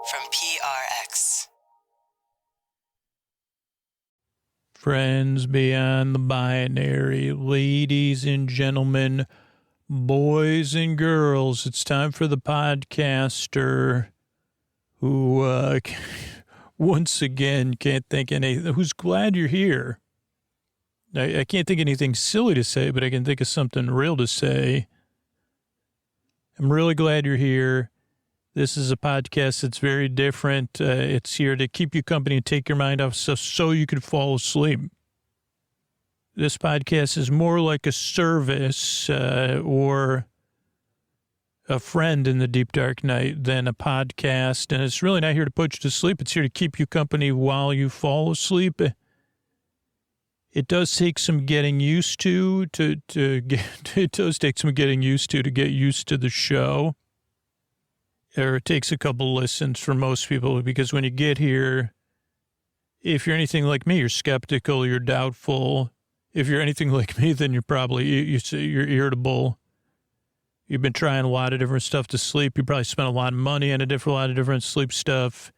from PRX. Friends beyond the binary, ladies and gentlemen, boys and girls, it's time for the podcaster who once again can't think anything, who's glad you're here. I can't think of anything silly to say, but I can think of something real to say. I'm really glad you're here. This is a podcast that's very different. It's here to keep you company and take your mind off stuff so you can fall asleep. This podcast is more like a service or a friend in the deep dark night than a podcast. And it's really not here to put you to sleep. It's here to keep you company while you fall asleep. It does take some getting used to get used to the show. Or it takes a couple listens for most people, because when you get here, if you're anything like me, you're skeptical, you're doubtful. If you're anything like me, then you're probably, you're irritable. You've been trying a lot of different stuff to sleep. You probably spent a lot of money on a lot of different sleep stuff.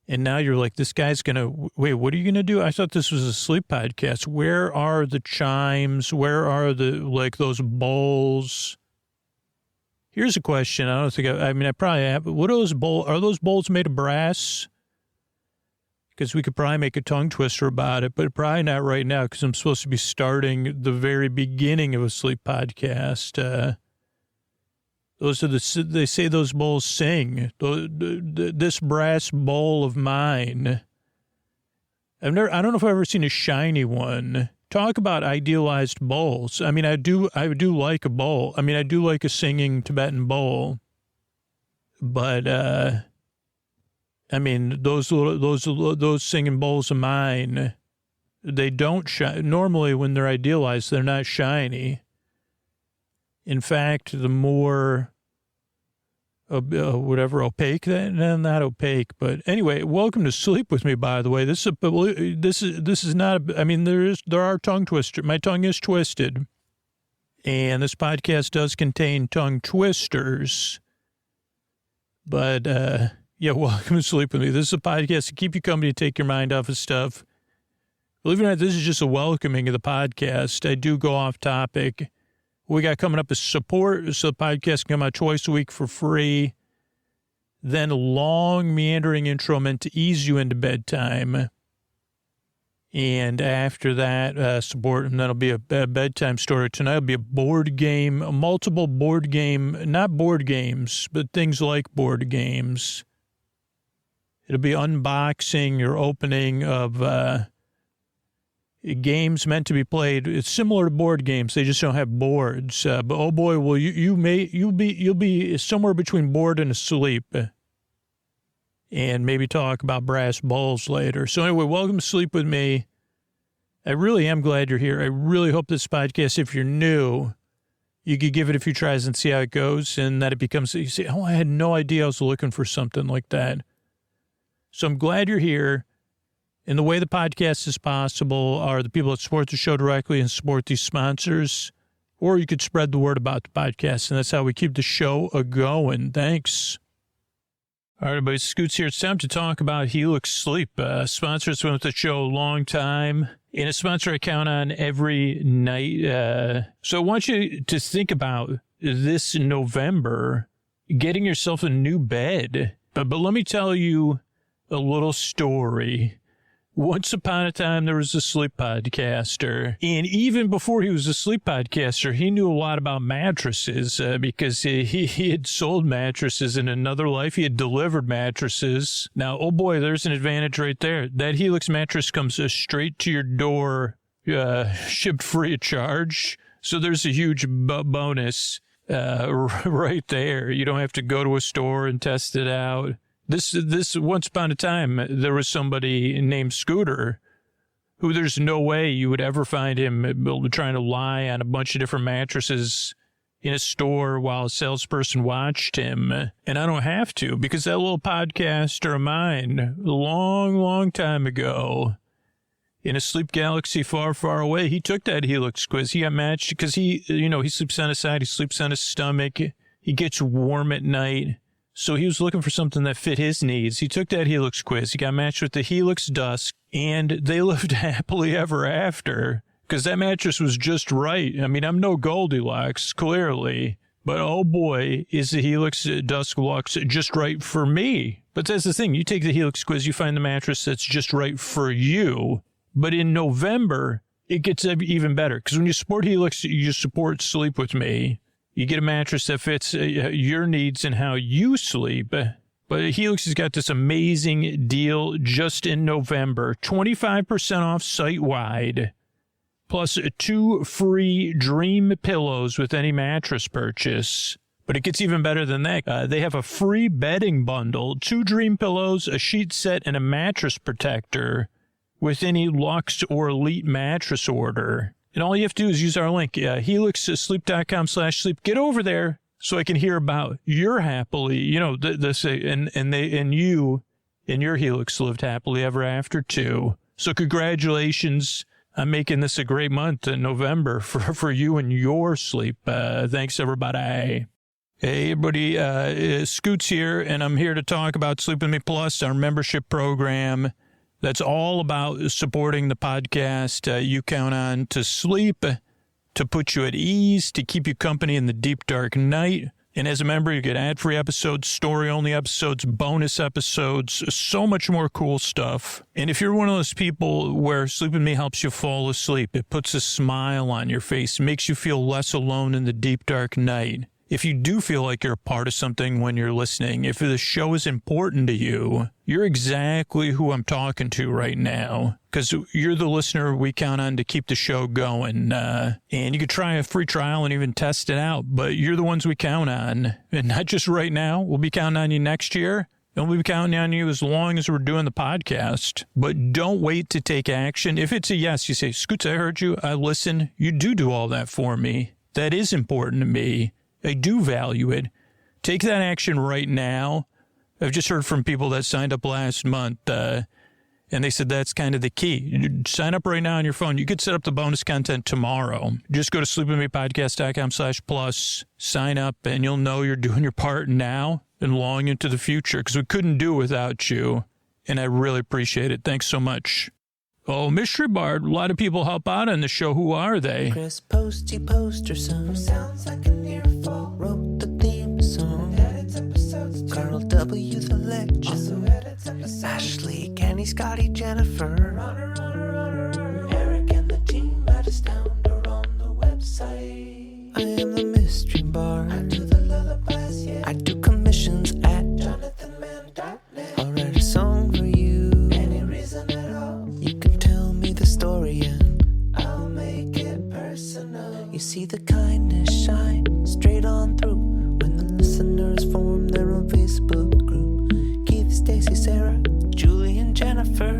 And now you're like, this guy's going to, wait, what are you going to do? I thought this was a sleep podcast. Where are the chimes? Where are those bowls? Here's a question. I don't think, I probably have, what are those bowls? Are those bowls made of brass? Because we could probably make a tongue twister about it, but probably not right now, because I'm supposed to be starting the very beginning of a sleep podcast. They say those bowls sing. This brass bowl of mine. I don't know if I've ever seen a shiny one. Talk about idealized bowls. I do like a bowl. I do like a singing Tibetan bowl. But, those singing bowls of mine, they don't shine. Normally when they're idealized, they're not shiny. In fact, the more, opaque, not opaque, but anyway, welcome to Sleep With Me, by the way. This is not, there are tongue twisters. My tongue is twisted, and this podcast does contain tongue twisters, but, welcome to Sleep With Me. This is a podcast to keep you company, take your mind off of stuff. Believe it or not, this is just a welcoming of the podcast. I do go off topic. We got coming up is support, so the podcast can come out twice a week for free. Then a long, meandering intro meant to ease you into bedtime. And after that, support, and that'll be a bedtime story. Tonight will be a board game, multiple board game, not board games, but things like board games. It'll be unboxing or opening of games meant to be played. It's similar to board games. They just don't have boards. But oh boy, will you'll be somewhere between bored and asleep. And maybe talk about brass bowls later. So anyway, welcome to Sleep With Me. I really am glad you're here. I really hope this podcast, if you're new, you could give it a few tries and see how it goes, and that it becomes, you say, I had no idea I was looking for something like that. So I'm glad you're here. And the way the podcast is possible are the people that support the show directly and support these sponsors, or you could spread the word about the podcast, and that's how we keep the show a-going. Thanks. All right, everybody, Scoots here. It's time to talk about Helix Sleep. Sponsors been with the show a long time, and a sponsor I count on every night. So I want you to think about this November, getting yourself a new bed. But let me tell you a little story. Once upon a time, there was a sleep podcaster, and even before he was a sleep podcaster, he knew a lot about mattresses because he had sold mattresses in another life. He had delivered mattresses. Now, oh boy, there's an advantage right there. That Helix mattress comes straight to your door, shipped free of charge. So there's a huge bonus right there. You don't have to go to a store and test it out. This once upon a time, there was somebody named Scooter who there's no way you would ever find him trying to lie on a bunch of different mattresses in a store while a salesperson watched him. And I don't have to, because that little podcaster of mine, a long, long time ago, in a sleep galaxy far, far away, he took that Helix quiz. He got matched because he sleeps on his side. He sleeps on his stomach. He gets warm at night. So he was looking for something that fit his needs. He took that Helix quiz. He got matched with the Helix Dusk, and they lived happily ever after because that mattress was just right. I mean, I'm no Goldilocks, clearly, but oh boy, is the Helix Dusk Luxe just right for me. But that's the thing. You take the Helix quiz, you find the mattress that's just right for you. But in November, it gets even better because when you support Helix, you support Sleep With Me. You get a mattress that fits your needs and how you sleep. But Helix has got this amazing deal just in November. 25% off site-wide, plus 2 free Dream pillows with any mattress purchase. But it gets even better than that. They have a free bedding bundle, 2 Dream pillows, a sheet set, and a mattress protector with any Luxe or Elite mattress order. And all you have to do is use our link, helixsleep.com/sleep. Get over there so I can hear about your happily, you you and your Helix lived happily ever after too. So congratulations on making this a great month in November for you and your sleep. Thanks, everybody. Hey, everybody, Scoots here, and I'm here to talk about Sleep With Me Plus, our membership program. That's all about supporting the podcast you count on to sleep, to put you at ease, to keep you company in the deep, dark night. And as a member, you get ad-free episodes, story-only episodes, bonus episodes, so much more cool stuff. And if you're one of those people where Sleep With Me helps you fall asleep, it puts a smile on your face, makes you feel less alone in the deep, dark night. If you do feel like you're a part of something when you're listening, if the show is important to you, you're exactly who I'm talking to right now, because you're the listener we count on to keep the show going. And you could try a free trial and even test it out, but you're the ones we count on. And not just right now. We'll be counting on you next year. And we'll be counting on you as long as we're doing the podcast. But don't wait to take action. If it's a yes, you say, Scoots, I heard you. I listen. You do all that for me. That is important to me. I do value it. Take that action right now. I've just heard from people that signed up last month, and they said that's kind of the key. You sign up right now on your phone. You could set up the bonus content tomorrow. Just go to sleepwithmepodcast.com/plus, sign up, and you'll know you're doing your part now and long into the future, because we couldn't do it without you, and I really appreciate it. Thanks so much. Oh, Mystery Bard, a lot of people help out on the show. Who are they? Chris Posty Poster Son, sounds like an earful, wrote the theme song, edits episodes too. Carl W. the Legend, also edits episodes. Ashley, Kenny, Scotty, Jennifer, Runner. Eric and the team at Astound are on the website. I am the Mystery Bard, I do the lullabies, yeah. I do commissions at JonathanMann.net. I'll write a song for you, any reason at all. You can tell me the story and I'll make it personal. You see the kindness shine straight on through when the listeners form their own Facebook group. Keith, Stacy, Sarah, Julie, and Jennifer.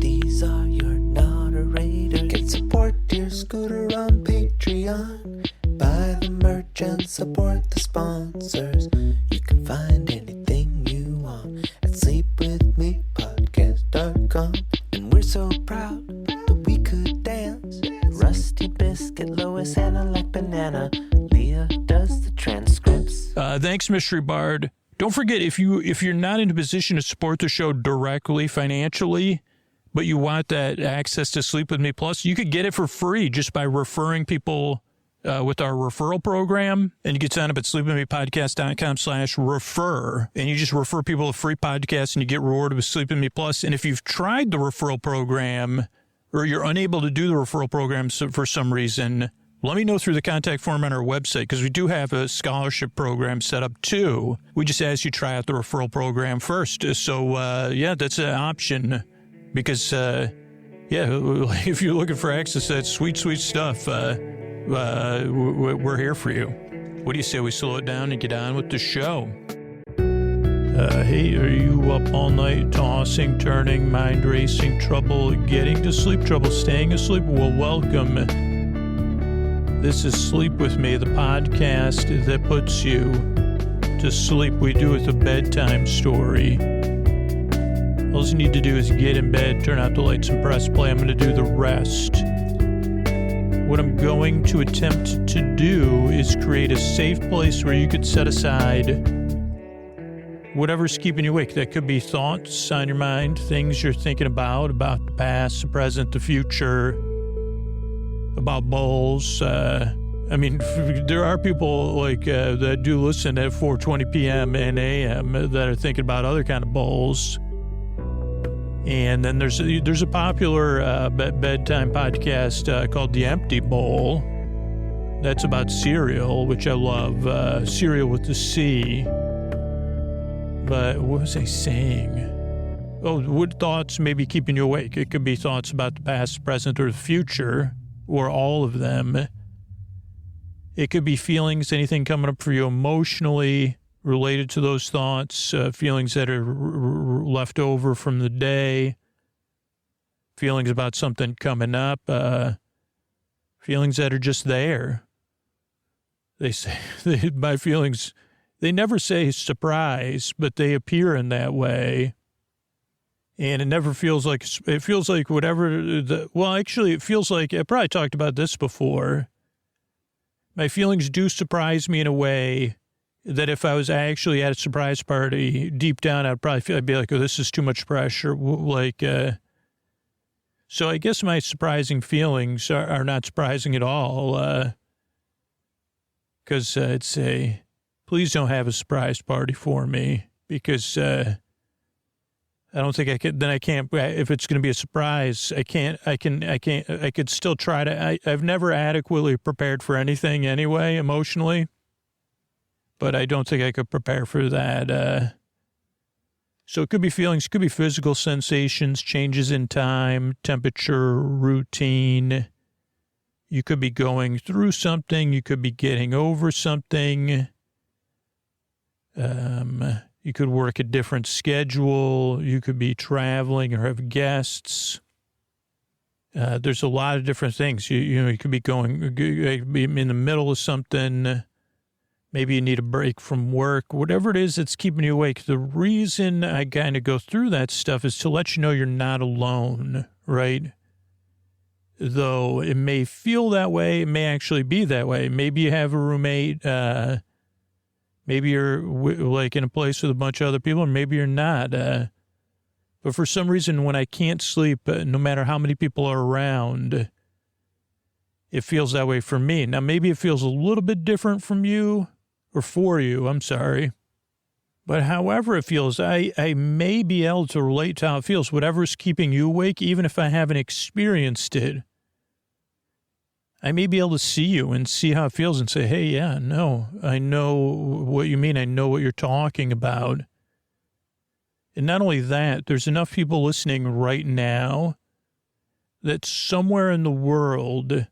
These are your moderators. Get support dear Scooter on Patreon. Buy the merch and support the sponsors. You can find anything you want at sleepwithmepodcast.com. And we're so proud that we could dance. Rusty Biscuit, Lois, Hannah like banana. Leah does the transcripts. Thanks, Mystery Bard. Don't forget, if you're not in a position to support the show directly financially, but you want that access to Sleep With Me Plus, you could get it for free just by referring people with our referral program. And you can sign up at sleepwithmepodcast.com/refer. And you just refer people a free podcast and you get rewarded with Sleep With Me Plus. And if you've tried the referral program or you're unable to do the referral program for some reason, let me know through the contact form on our website, because we do have a scholarship program set up too. We just ask you try out the referral program first. So, yeah, that's an option because, yeah, if you're looking for access to that sweet, sweet stuff, we're here for you. What do you say we slow it down and get on with the show? Hey, are you up all night, tossing, turning, mind racing, trouble getting to sleep, trouble staying asleep? Well, welcome. This is Sleep With Me, the podcast that puts you to sleep. We do it with a bedtime story. All you need to do is get in bed, turn out the lights, and press play. I'm going to do the rest. What I'm going to attempt to do is create a safe place where you could set aside whatever's keeping you awake. That could be thoughts on your mind, things you're thinking about the past, the present, the future, about bowls. I mean, there are people like that do listen at 4:20 p.m. and a.m. that are thinking about other kind of bowls. And then there's a popular bedtime podcast called The Empty Bowl. That's about cereal, which I love. Cereal with the C. But what was I saying? Oh, what thoughts may be keeping you awake? It could be thoughts about the past, present, or the future, or all of them. It could be feelings, anything coming up for you emotionally related to those thoughts, feelings that are left over from the day, feelings about something coming up, feelings that are just there. They say, my feelings, they never say surprise, but they appear in that way. And it never feels like, it feels like whatever, actually it feels like, I probably talked about this before. My feelings do surprise me in a way that if I was actually at a surprise party, deep down, I'd be like, oh, this is too much pressure. So I guess my surprising feelings are not surprising at all. Because I'd say, please don't have a surprise party for me, because I don't think I could. Then I can't. If it's going to be a surprise, I could still try to. I've never adequately prepared for anything anyway, emotionally. But I don't think I could prepare for that. So it could be feelings, could be physical sensations, changes in time, temperature, routine. You could be going through something. You could be getting over something. You could work a different schedule. You could be traveling or have guests. There's a lot of different things. You could be be in the middle of something. Maybe you need a break from work. Whatever it is that's keeping you awake. The reason I kind of go through that stuff is to let you know you're not alone, right? Though it may feel that way, it may actually be that way. Maybe you have a roommate. Maybe you're like in a place with a bunch of other people, or maybe you're not. But for some reason, when I can't sleep, no matter how many people are around, it feels that way for me. Now, maybe it feels a little bit different from you, or for you, I'm sorry. But however it feels, I may be able to relate to how it feels. Whatever's keeping you awake, even if I haven't experienced it, I may be able to see you and see how it feels and say, hey, yeah, no, I know what you mean. I know what you're talking about. And not only that, there's enough people listening right now that somewhere in the world,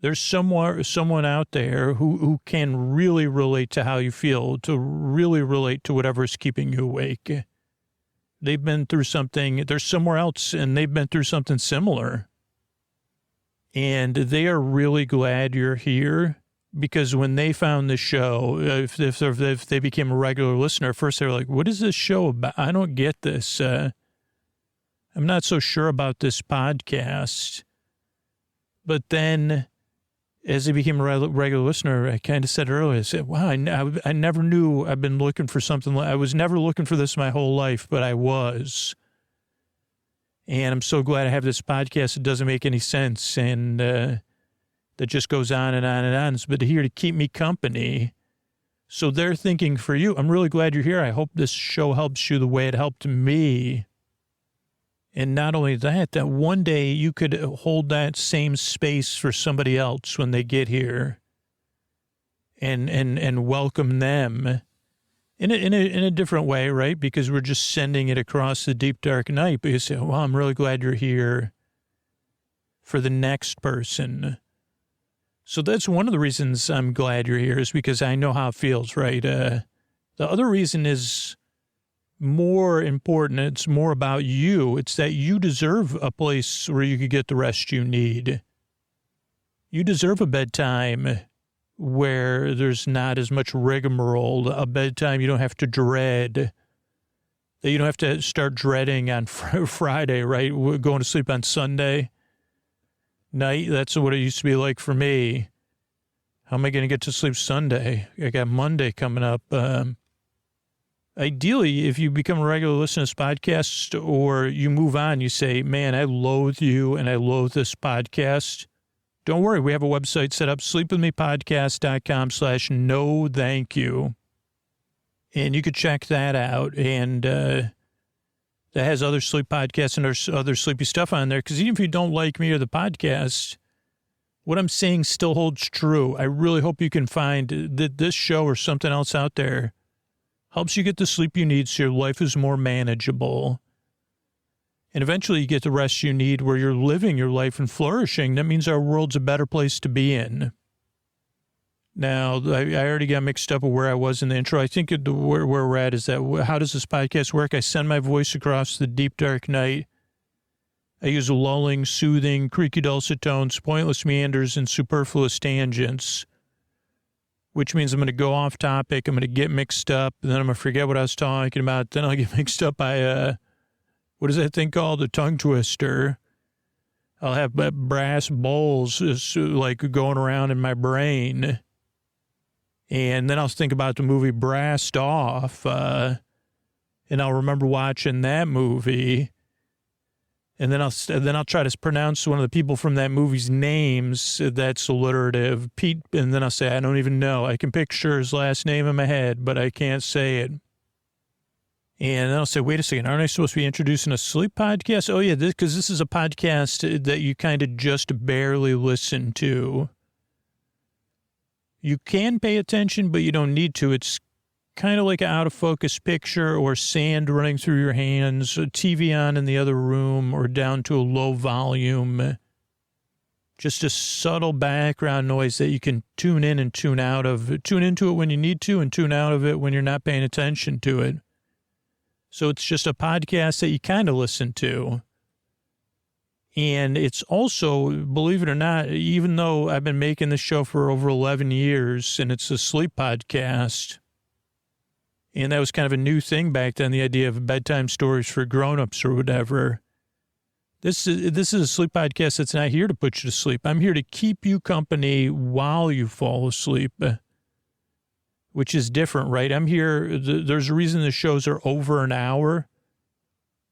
there's someone out there who can really relate to how you feel, to really relate to whatever's keeping you awake. They've been through something, they're somewhere else, and they've been through something similar. And they are really glad you're here, because when they found the show, if they became a regular listener, at first they were like, what is this show about? I don't get this. I'm not so sure about this podcast. But then as they became a regular listener, I kind of said earlier, I said, wow, I never knew I've been looking for something. I was never looking for this my whole life, but I was. And I'm so glad I have this podcast. It doesn't make any sense. And that just goes on and on and on. But here to keep me company. So they're thinking for you. I'm really glad you're here. I hope this show helps you the way it helped me. And not only that, that one day you could hold that same space for somebody else when they get here and welcome them in a different way, right? Because we're just sending it across the deep, dark night. But you say, well, I'm really glad you're here for the next person. So that's one of the reasons I'm glad you're here, is because I know how it feels, right? The other reason is more important. It's more about you. It's that you deserve a place where you could get the rest you need. You deserve a bedtime where there's not as much rigmarole, a bedtime you don't have to dread, that you don't have to start dreading on Friday, right? We're going to sleep on Sunday night. That's what it used to be like for me. How am I going to get to sleep Sunday? I got Monday coming up. ideally, if you become a regular listener to this podcast or you move on, you say, man, I loathe you and I loathe this podcast. Don't worry. We have a website set up, sleepwithmepodcast.com/no thank you. And you could check that out. And that has other sleep podcasts and there's other sleepy stuff on there. Because even if you don't like me or the podcast, what I'm saying still holds true. I really hope you can find that this show or something else out there helps you get the sleep you need so your life is more manageable. And eventually you get the rest you need where you're living your life and flourishing. That means our world's a better place to be in. Now, I already got mixed up with where I was in the intro. I think where we're at is that how does this podcast work? I send my voice across the deep, dark night. I use lulling, soothing, creaky dulcet tones, pointless meanders, and superfluous tangents, which means I'm going to go off topic. I'm going to get mixed up, and then I'm going to forget what I was talking about. Then I'll get mixed up by, what is that thing called? A tongue twister. I'll have brass bowls like going around in my brain. And then I'll think about the movie Brassed Off, and I'll remember watching that movie. And then I'll try to pronounce one of the people from that movie's names that's alliterative. Pete, and then I'll say, I don't even know. I can picture his last name in my head, but I can't say it. And then I'll say, wait a second, aren't I supposed to be introducing a sleep podcast? Oh, yeah, because this is a podcast that you kind of just barely listen to. You can pay attention, but you don't need to. It's kind of like an out-of-focus picture or sand running through your hands, a TV on in the other room, or down to a low volume. Just a subtle background noise that you can tune in and tune out of. Tune into it when you need to and tune out of it when you're not paying attention to it. So it's just a podcast that you kind of listen to. And it's also, believe it or not, even though I've been making this show for over 11 years and it's a sleep podcast, and that was kind of a new thing back then, the idea of bedtime stories for grown-ups or whatever. This is a sleep podcast that's not here to put you to sleep. I'm here to keep you company while you fall asleep, which is different, right? I'm here. There's a reason the shows are over an hour,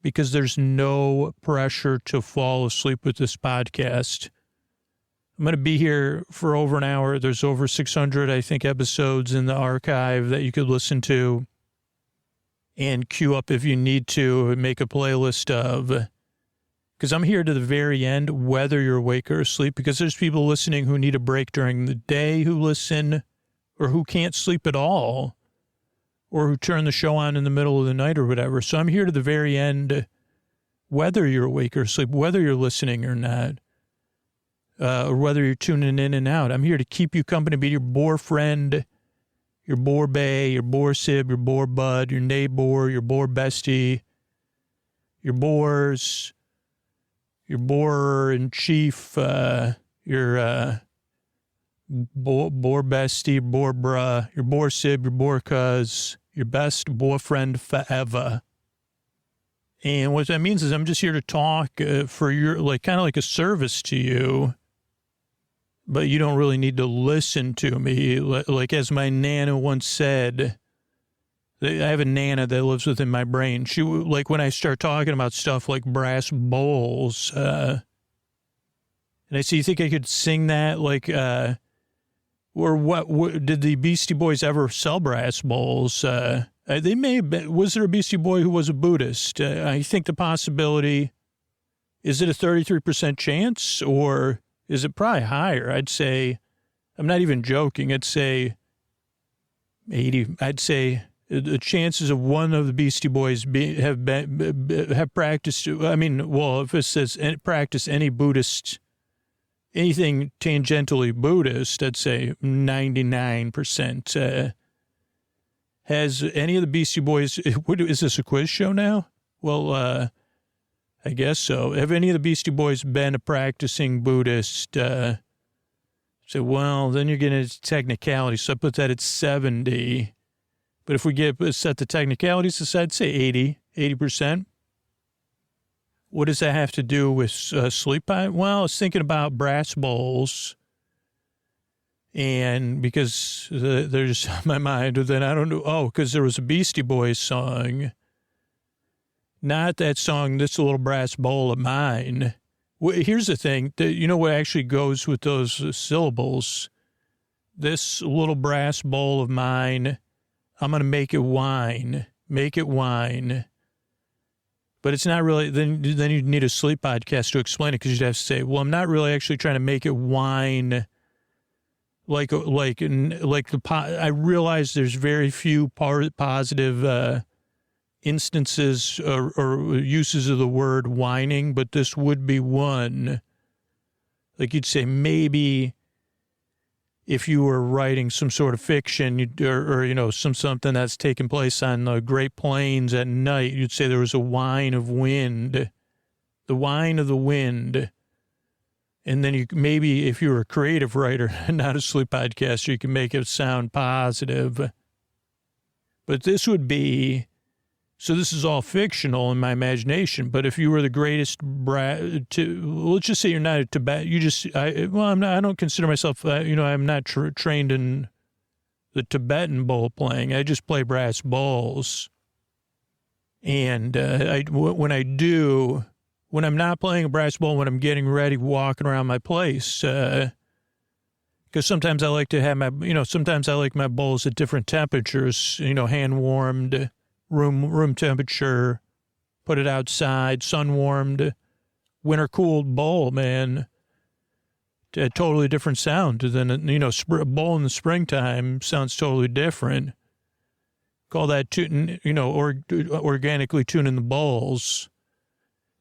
because there's no pressure to fall asleep with this podcast. I'm going to be here for over an hour. There's over 600, I think, episodes in the archive that you could listen to and queue up if you need to, and make a playlist of. Because I'm here to the very end, whether you're awake or asleep, because there's people listening who need a break during the day who listen, or who can't sleep at all, or who turn the show on in the middle of the night or whatever. So I'm here to the very end, whether you're awake or asleep, whether you're listening or not, or whether you're tuning in and out. I'm here to keep you company, be your bore friend, your bore bae, your bore sib, your bore bud, your neighbor, your bore bestie, your bores, your bore in chief, your bore bestie, bore bruh, your bore sib, your bore cuz, your best boyfriend forever. And what that means is I'm just here to talk for your, like, kind of like a service to you, but you don't really need to listen to me. Like, as my Nana once said, I have a Nana that lives within my brain. She, like, when I start talking about stuff like brass bowls, and I say, you think I could sing that? Like, or what did the Beastie Boys ever sell brass bowls? They may have been, was there a Beastie Boy who was a Buddhist? I think the possibility, is it a 33% chance, or is it probably higher? I'd say, I'm not even joking, I'd say 80. I'd say the chances of one of the Beastie Boys have practiced, I mean, well, if it says practice any Buddhist, anything tangentially Buddhist, I'd say 99%. Has any of the Beastie Boys, is this a quiz show now? Well, I guess so. Have any of the Beastie Boys been a practicing Buddhist? So, well, then you're getting into technicalities. So I put that at 70. But if we set the technicalities aside, say 80%. What does that have to do with sleep? Well, I was thinking about brass bowls. And because they're just on my mind, then I don't know. Oh, because there was a Beastie Boys song. Not that song, This Little Brass Bowl of Mine. Well, here's the thing. You know what actually goes with those syllables? This little brass bowl of mine, I'm going to make it wine. Make it wine. But it's not really, then you'd need a sleep podcast to explain it, because you'd have to say, well, I'm not really actually trying to make it wine. I realize there's very few positive instances or uses of the word whining, but this would be one. Like you'd say, maybe if you were writing some sort of fiction or something that's taking place on the Great Plains at night, you'd say there was a whine of wind, the whine of the wind. And then maybe if you were a creative writer, not a sleep podcaster, you can make it sound positive. But this would be, so this is all fictional in my imagination, but if you were the greatest let's just say you're not a Tibetan, I don't consider myself, I'm not trained in the Tibetan bowl playing. I just play brass bowls. And when I'm not playing a brass bowl, when I'm getting ready, walking around my place, because sometimes I like to have sometimes I like my bowls at different temperatures, hand warmed, room temperature, put it outside, sun warmed, winter cooled bowl, man. A totally different sound than, a bowl in the springtime sounds totally different. Call that, organically tuning the bowls.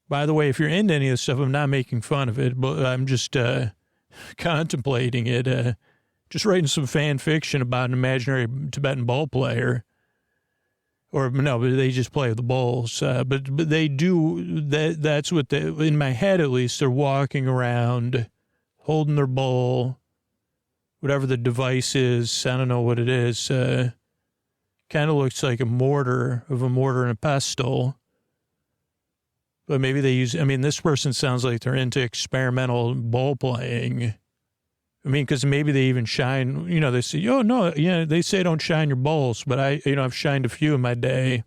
By the way, if you're into any of this stuff, I'm not making fun of it, but I'm just contemplating it. Just writing some fan fiction about an imaginary Tibetan bowl player. Or no, but they just play the bowls. But they do, that's what in my head at least, they're walking around, holding their bowl, whatever the device is. I don't know what it is. Kind of looks like a mortar and a pestle. But maybe they this person sounds like they're into experimental bowl playing. Because maybe they even shine, they say, oh, no, yeah, they say don't shine your bowls, but I've shined a few in my day.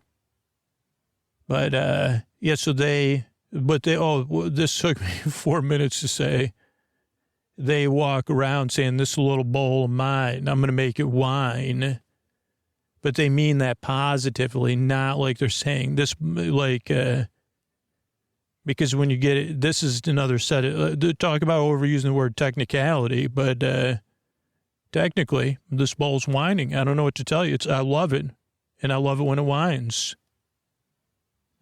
But, this took me 4 minutes to say, they walk around saying, this little bowl of mine, I'm going to make it wine. But they mean that positively, not like they're saying this, because when you get it, this is another set of, talk about overusing the word technicality, but technically, this bowl's whining. I don't know what to tell you. I love it, and I love it when it whines.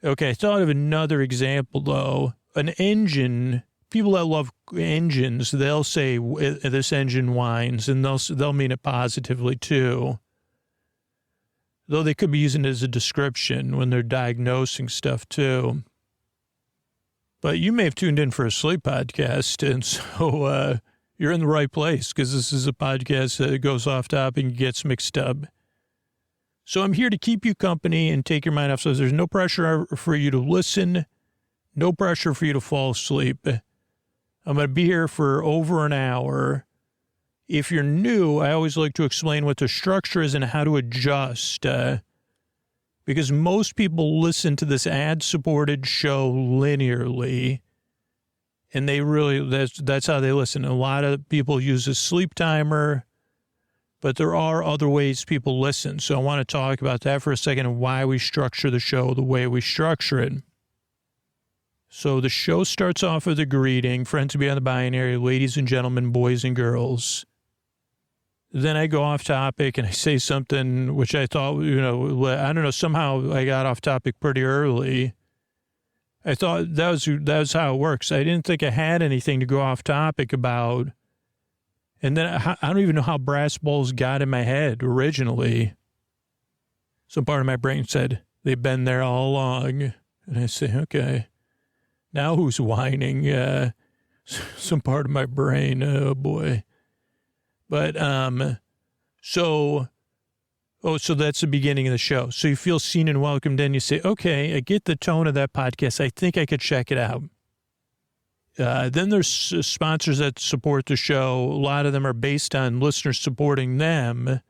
Okay, I thought of another example, though. An engine, people that love engines, they'll say this engine whines, and they'll mean it positively, too. Though they could be using it as a description when they're diagnosing stuff, too. But you may have tuned in for a sleep podcast, and so you're in the right place, because this is a podcast that goes off topic and gets mixed up. So I'm here to keep you company and take your mind off. So there's no pressure for you to listen, no pressure for you to fall asleep. I'm going to be here for over an hour. If you're new, I always like to explain what the structure is and how to adjust, because most people listen to this ad-supported show linearly, and they really, that's how they listen. A lot of people use a sleep timer, but there are other ways people listen. So I want to talk about that for a second and why we structure the show the way we structure it. So the show starts off with a greeting, friends beyond the binary, ladies and gentlemen, boys and girls. Then I go off topic and I say something which I thought, I don't know, somehow I got off topic pretty early. I thought that was how it works. I didn't think I had anything to go off topic about. And then I don't even know how brass bowls got in my head originally. Some part of my brain said, they've been there all along. And I say, okay, now who's whining? Some part of my brain, oh boy. But, so that's the beginning of the show. So you feel seen and welcomed in. You say, okay, I get the tone of that podcast. I think I could check it out. Then there's sponsors that support the show. A lot of them are based on listeners supporting them.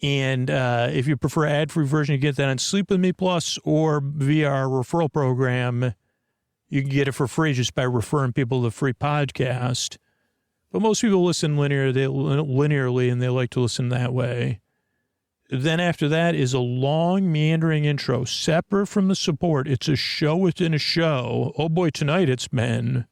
And if you prefer ad-free version, you get that on Sleep With Me Plus or via our referral program. You can get it for free just by referring people to the free podcast. But most people listen linearly, and they like to listen that way. Then after that is a long, meandering intro, separate from the support. It's a show within a show. Oh, boy, tonight it's been.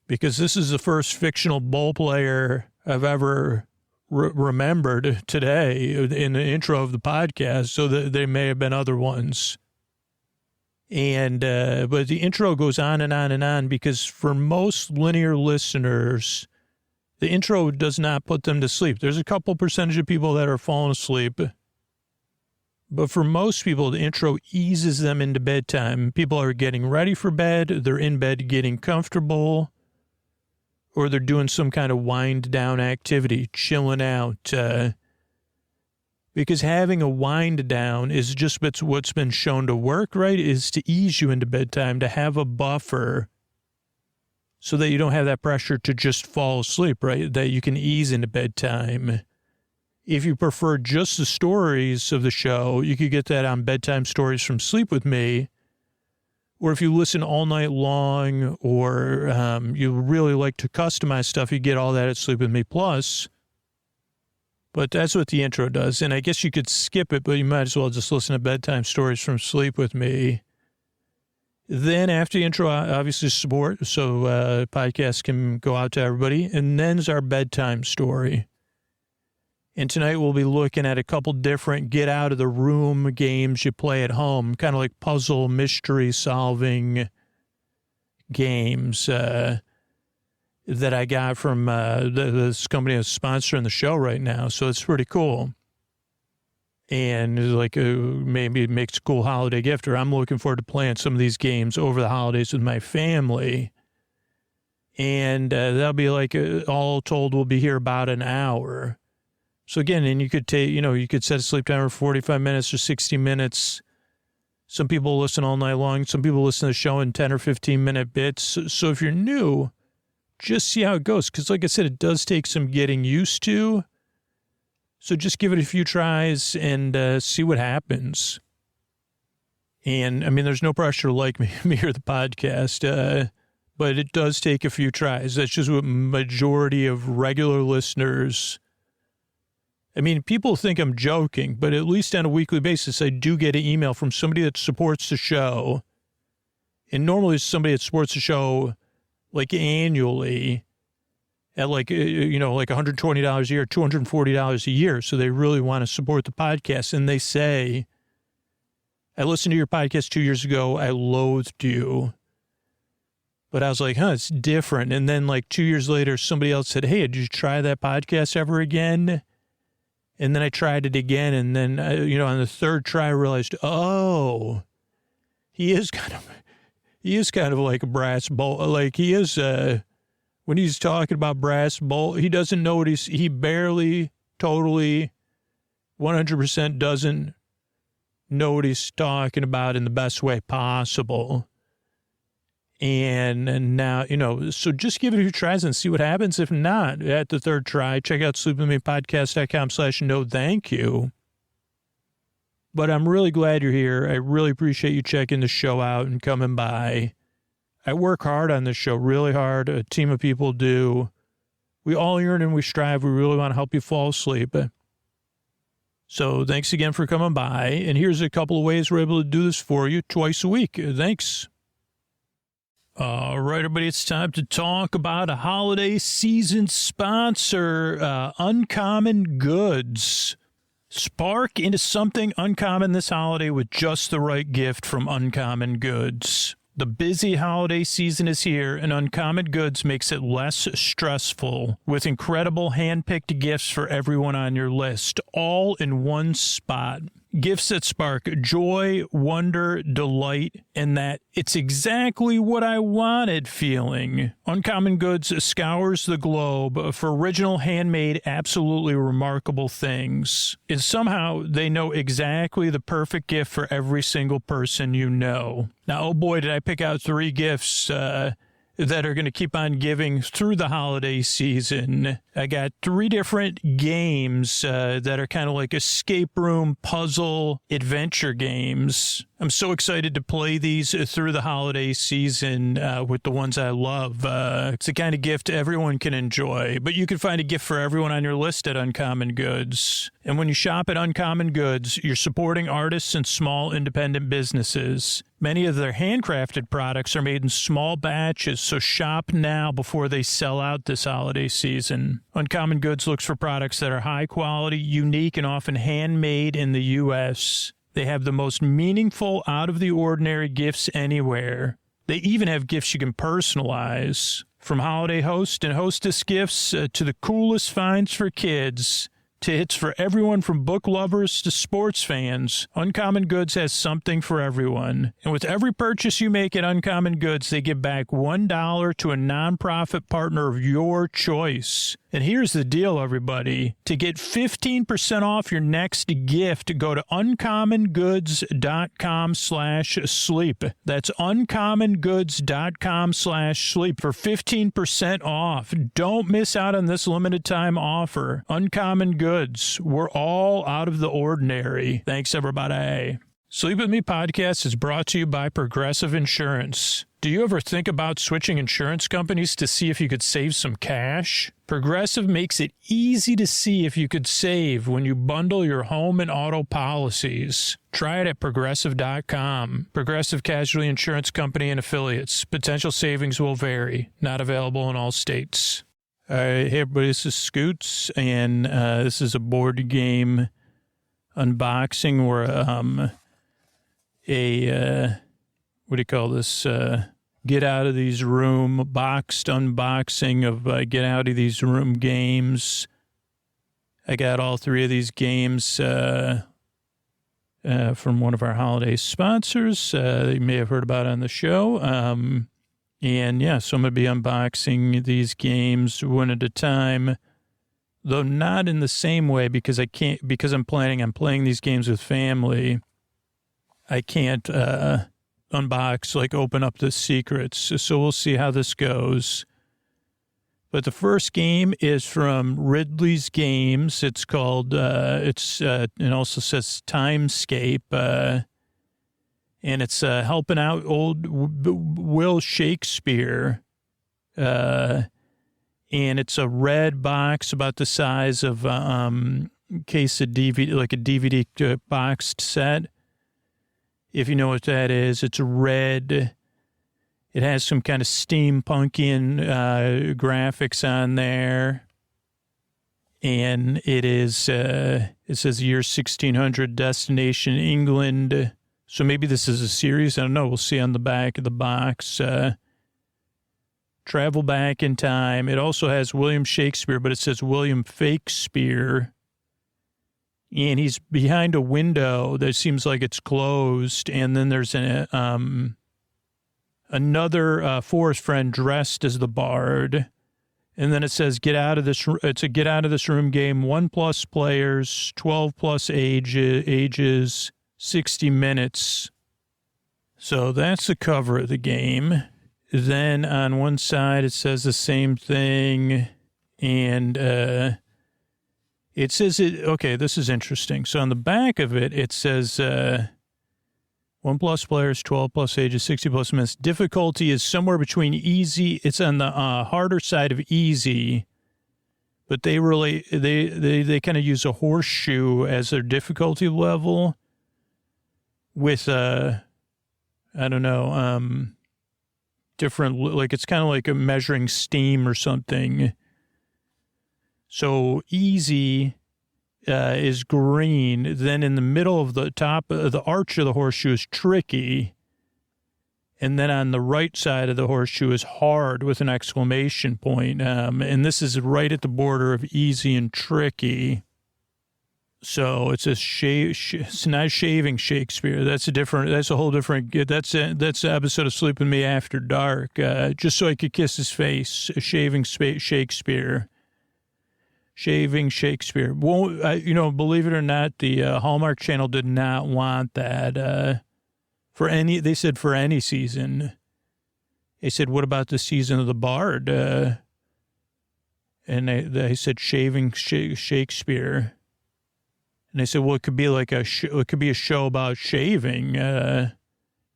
Because this is the first fictional ball player I've ever remembered today in the intro of the podcast, so that there may have been other ones. And but the intro goes on and on and on, because for most linear listeners, the intro does not put them to sleep. There's a couple percentage of people that are falling asleep, but for most people, the intro eases them into bedtime. People are getting ready for bed, they're in bed getting comfortable, or they're doing some kind of wind down activity, chilling out. Because having a wind down is just what's been shown to work, right? Is to ease you into bedtime, to have a buffer so that you don't have that pressure to just fall asleep, right? That you can ease into bedtime. If you prefer just the stories of the show, you could get that on Bedtime Stories from Sleep With Me. Or if you listen all night long, or you really like to customize stuff, you get all that at Sleep With Me Plus. But that's what the intro does. And I guess you could skip it, but you might as well just listen to Bedtime Stories from Sleep With Me. Then after the intro, obviously support, so podcasts can go out to everybody. And then's our bedtime story. And tonight we'll be looking at a couple different get out of the room games you play at home, kind of like puzzle mystery solving games that I got from this company that's sponsoring the show right now. So it's pretty cool. And like maybe it makes a cool holiday gift, or I'm looking forward to playing some of these games over the holidays with my family. And that'll be like all told, we'll be here about an hour. So again, and you could you could set a sleep timer for 45 minutes or 60 minutes. Some people listen all night long. Some people listen to the show in 10 or 15 minute bits. So if you're new, just see how it goes. Because like I said, it does take some getting used to. So just give it a few tries and see what happens. And I mean, there's no pressure to like me or the podcast, but it does take a few tries. That's just what majority of regular listeners. I mean, people think I'm joking, but at least on a weekly basis, I do get an email from somebody that supports the show. And normally it's somebody that supports the show like annually at like $120 a year, $240 a year. So they really want to support the podcast. And they say, I listened to your podcast 2 years ago. I loathed you. But I was like, it's different. And then like 2 years later, somebody else said, hey, did you try that podcast ever again? And then I tried it again. And then, on the third try, I realized, he is kind of like a brass bolt. Like he is, when he's talking about brass bolt, he doesn't know what he barely, totally, 100% doesn't know what he's talking about in the best way possible. And now, so just give it a few tries and see what happens. If not, at the third try, check out sleepwithmepodcast.com/no thank you. But I'm really glad you're here. I really appreciate you checking the show out and coming by. I work hard on this show, really hard. A team of people do. We all yearn and we strive. We really want to help you fall asleep. So thanks again for coming by. And here's a couple of ways we're able to do this for you twice a week. Thanks. All right, everybody, it's time to talk about a holiday season sponsor, Uncommon Goods. Spark into something uncommon this holiday with just the right gift from Uncommon Goods. The busy holiday season is here, and Uncommon Goods makes it less stressful with incredible hand-picked gifts for everyone on your list, all in one spot. Gifts that spark joy, wonder, delight, and that it's exactly what I wanted feeling. Uncommon Goods scours the globe for original, handmade, absolutely remarkable things. And somehow they know exactly the perfect gift for every single person you know. Now, oh boy, did I pick out 3 gifts that are going to keep on giving through the holiday season. I got 3 different games that are kind of like escape room, puzzle, adventure games. I'm so excited to play these through the holiday season with the ones I love. It's the kind of gift everyone can enjoy, but you can find a gift for everyone on your list at Uncommon Goods. And when you shop at Uncommon Goods, you're supporting artists and small independent businesses. Many of their handcrafted products are made in small batches, so shop now before they sell out this holiday season. Uncommon Goods looks for products that are high quality, unique, and often handmade in the U.S. They have the most meaningful, out-of-the-ordinary gifts anywhere. They even have gifts you can personalize. From holiday host and hostess gifts to the coolest finds for kids, to hits for everyone from book lovers to sports fans, Uncommon Goods has something for everyone. And with every purchase you make at Uncommon Goods, they give back $1 to a nonprofit partner of your choice. And here's the deal, everybody. To get 15% off your next gift, go to uncommongoods.com/sleep. That's uncommongoods.com/sleep for 15% off. Don't miss out on this limited time offer. Uncommon Goods. We're all out of the ordinary. Thanks, everybody. Sleep With Me podcast is brought to you by Progressive Insurance. Do you ever think about switching insurance companies to see if you could save some cash? Progressive makes it easy to see if you could save when you bundle your home and auto policies. Try it at Progressive.com. Progressive Casualty Insurance Company and Affiliates. Potential savings will vary. Not available in all states. All right, hey everybody, this is Scoots, and this is a board game unboxing where what do you call this? Get out of these room, boxed unboxing of Get Out of These Room games. I got all 3 of these games from one of our holiday sponsors. You may have heard about it on the show. And yeah, so I'm going to be unboxing these games one at a time, though not in the same way because I'm planning on playing these games with family. I can't unbox, like open up the secrets. So we'll see how this goes. But the first game is from Ridley's Games. It's called, it also says Timescape. And it's helping out old Will Shakespeare. And it's a red box about the size of case of DVD, like a DVD boxed set. If you know what that is, it's red. It has some kind of steampunkian graphics on there. And it is, it says year 1600, destination England. So maybe this is a series. I don't know. We'll see on the back of the box. Travel back in time. It also has William Shakespeare, but it says William Fakespeare. And he's behind a window that seems like it's closed. And then there's another forest friend dressed as the bard. And then it says, get out of this. It's a get out of this room game. 1+ players, 12+ ages, 60 minutes. So that's the cover of the game. Then on one side, it says the same thing. And it says, okay, this is interesting. So on the back of it, it says 1+ players, 12+ ages, 60+ minutes. Difficulty is somewhere between easy. It's on the harder side of easy. But they kind of use a horseshoe as their difficulty level with, I don't know, different, like it's kind of like a measuring steam or something. So easy is green. Then in the middle of the top of the arch of the horseshoe is tricky. And then on the right side of the horseshoe is hard with an exclamation point. And this is right at the border of easy and tricky. So it says it's not shaving Shakespeare. That's a whole different, that's an episode of Sleep With Me After Dark. Just so I could kiss his face, shaving Shakespeare. Shaving Shakespeare. Won't, believe it or not, the Hallmark Channel did not want that they said for any season. They said, what about the season of the Bard? And they said, shaving Shakespeare. And they said, well, it could be like it could be a show about shaving. And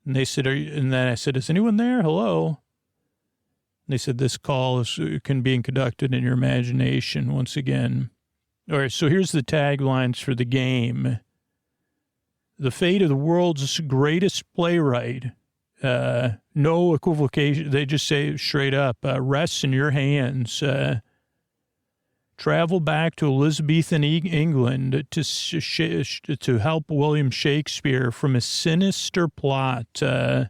they said, and then I said, is anyone there? Hello. And they said, this call can be conducted in your imagination once again. All right, so here's the taglines for the game. The fate of the world's greatest playwright. No equivocation. They just say straight up, rests in your hands. Travel back to Elizabethan England to help William Shakespeare from a sinister plot that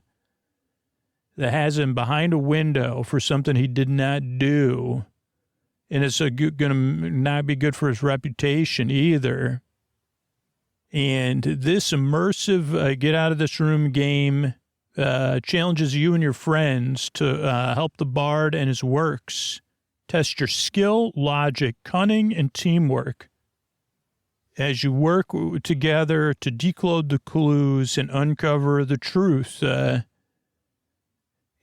has him behind a window for something he did not do. And it's going to not be good for his reputation either. And this immersive get out of this room game challenges you and your friends to help the Bard and his works. Test your skill, logic, cunning, and teamwork as you work together to decode the clues and uncover the truth.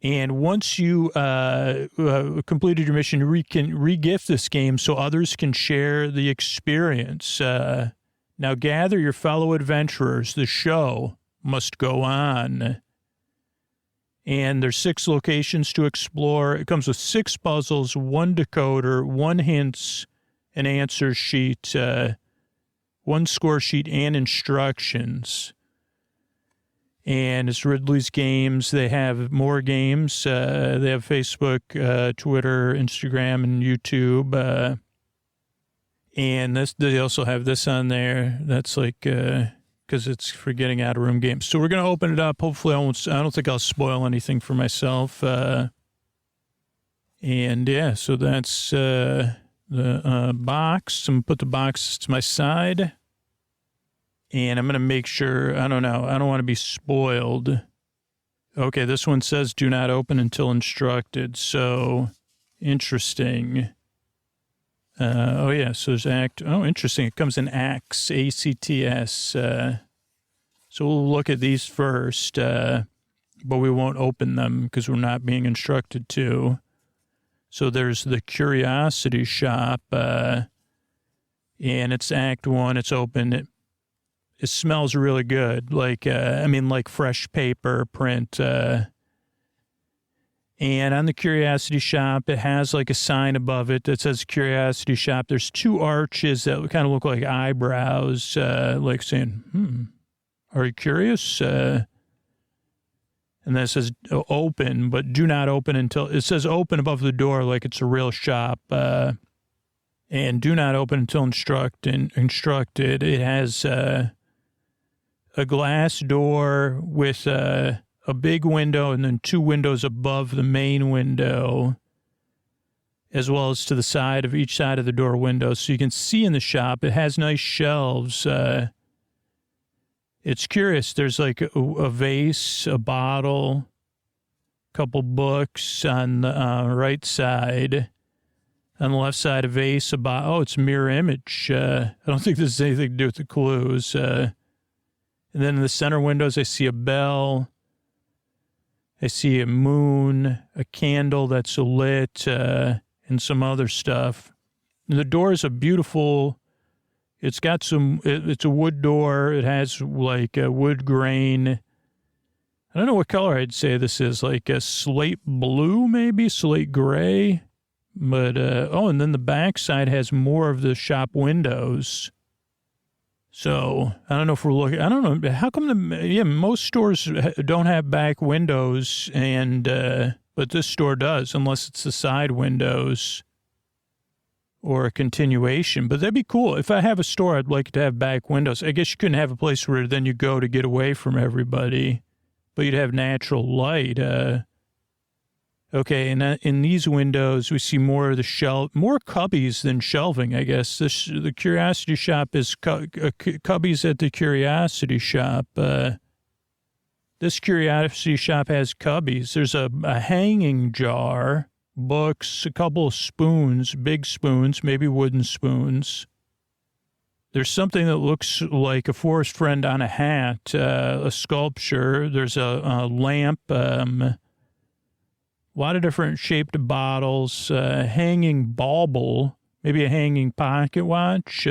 And once you completed your mission, you can re-gift this game so others can share the experience. Now gather your fellow adventurers. The show must go on. And there's 6 locations to explore. It comes with 6 puzzles, 1 decoder, 1 hints, an answer sheet, 1 score sheet, and instructions. And it's Ridley's Games. They have more games. They have Facebook, Twitter, Instagram, and YouTube. And they also have this on there. That's like, because it's for getting out of room games. So we're going to open it up. Hopefully I don't think I'll spoil anything for myself. And yeah, so that's the box. I'm going to put the box to my side. And I'm going to make sure, I don't know, I don't want to be spoiled. Okay, this one says do not open until instructed. So, interesting. Oh, yeah, so there's interesting. It comes in acts, A-C-T-S. So we'll look at these first, but we won't open them because we're not being instructed to. So there's the Curiosity Shop, and it's Act 1. It's open. It smells really good, like fresh paper print. And on the Curiosity Shop, it has like a sign above it that says Curiosity Shop. There's 2 arches that kind of look like eyebrows, like saying, are you curious? And then it says open, but do not open until, it says open above the door like it's a real shop. And do not open until instructed. It has a glass door with a big window and then 2 windows above the main window, as well as to the side of each side of the door window. So you can see in the shop. It has nice shelves. It's curious. There's like a vase, a bottle, a couple books on the right side. On the left side, a vase, a bottle. Oh, it's mirror image. I don't think this has anything to do with the clues. And then in the center windows, I see a bell. I see a moon, a candle that's lit, and some other stuff. And the door is a beautiful, it's a wood door. It has like a wood grain. I don't know what color I'd say this is, like a slate blue, maybe slate gray. But, and then the back side has more of the shop windows. So I don't know if we're looking, I don't know. How come most stores don't have back windows but this store does, unless it's the side windows or a continuation. But that'd be cool. If I have a store, I'd like to have back windows. I guess you couldn't have a place where then you go to get away from everybody, but you'd have natural light. Okay, and in these windows, we see more of the more cubbies than shelving, I guess. The Curiosity Shop is cubbies at the Curiosity Shop. This Curiosity Shop has cubbies. There's a hanging jar, books, a couple of spoons, big spoons, maybe wooden spoons. There's something that looks like a forest friend on a hat, a sculpture. There's a lamp, A lot of different shaped bottles, hanging bauble, maybe a hanging pocket watch,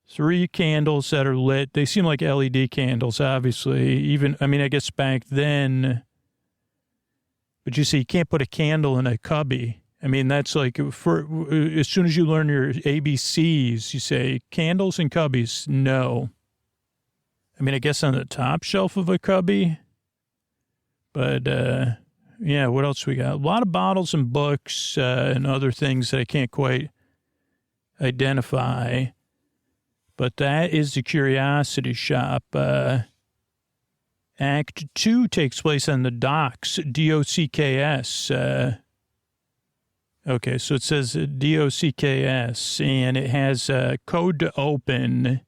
3 candles that are lit. They seem like LED candles, obviously. Even, I mean, I guess back then, but you see, you can't put a candle in a cubby. I mean, that's like, as soon as you learn your ABCs, you say candles and cubbies, no. I mean, I guess on the top shelf of a cubby, but, yeah, what else we got? A lot of bottles and books and other things that I can't quite identify. But that is the Curiosity Shop. Act 2 takes place on the docks, D-O-C-K-S. Okay, so it says D-O-C-K-S, and it has a code to open,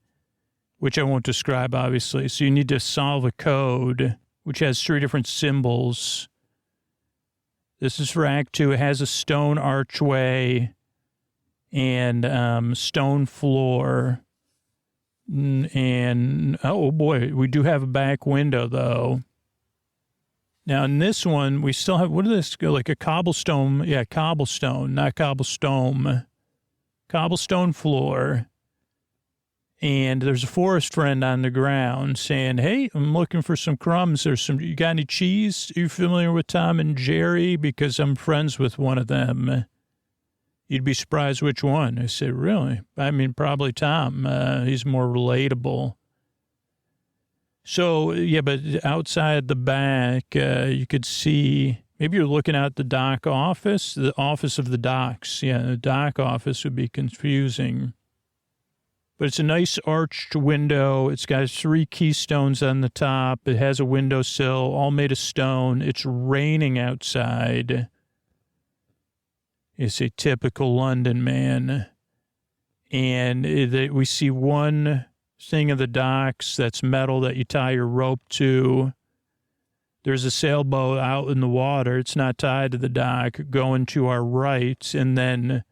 which I won't describe, obviously. So you need to solve a code, which has 3 different symbols. This is for Act 2. It has a stone archway and stone floor. And, oh boy, we do have a back window, though. Now, in this one, we still have, what is this, like a cobblestone? Yeah, cobblestone, not cobblestone. Cobblestone floor. And there's a forest friend on the ground saying, hey, I'm looking for some crumbs. You got any cheese? Are you familiar with Tom and Jerry? Because I'm friends with one of them. You'd be surprised which one. I said, really? I mean, probably Tom. He's more relatable. So, yeah, but outside the back, you could see, maybe you're looking at the dock office, the office of the docks. Yeah, the dock office would be confusing. But it's a nice arched window. It's got 3 keystones on the top. It has a windowsill, all made of stone. It's raining outside. It's a typical London man. And we see one thing of the docks that's metal that you tie your rope to. There's a sailboat out in the water. It's not tied to the dock, going to our right. And then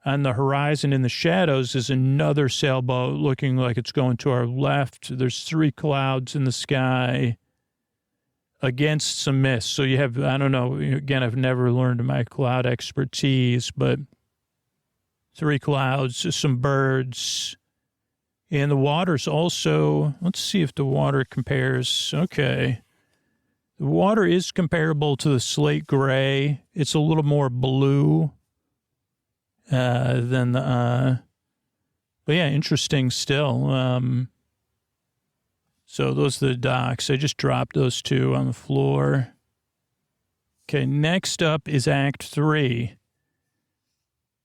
on the horizon in the shadows is another sailboat looking like it's going to our left. There's 3 clouds in the sky against some mist. So you have, I don't know, again, I've never learned my cloud expertise, but 3 clouds, some birds, and the water's also, let's see if the water compares. Okay. The water is comparable to the slate gray. It's a little more blue than the, but yeah, interesting still. So those are the docks. I just dropped those 2 on the floor. Okay, next up is Act 3.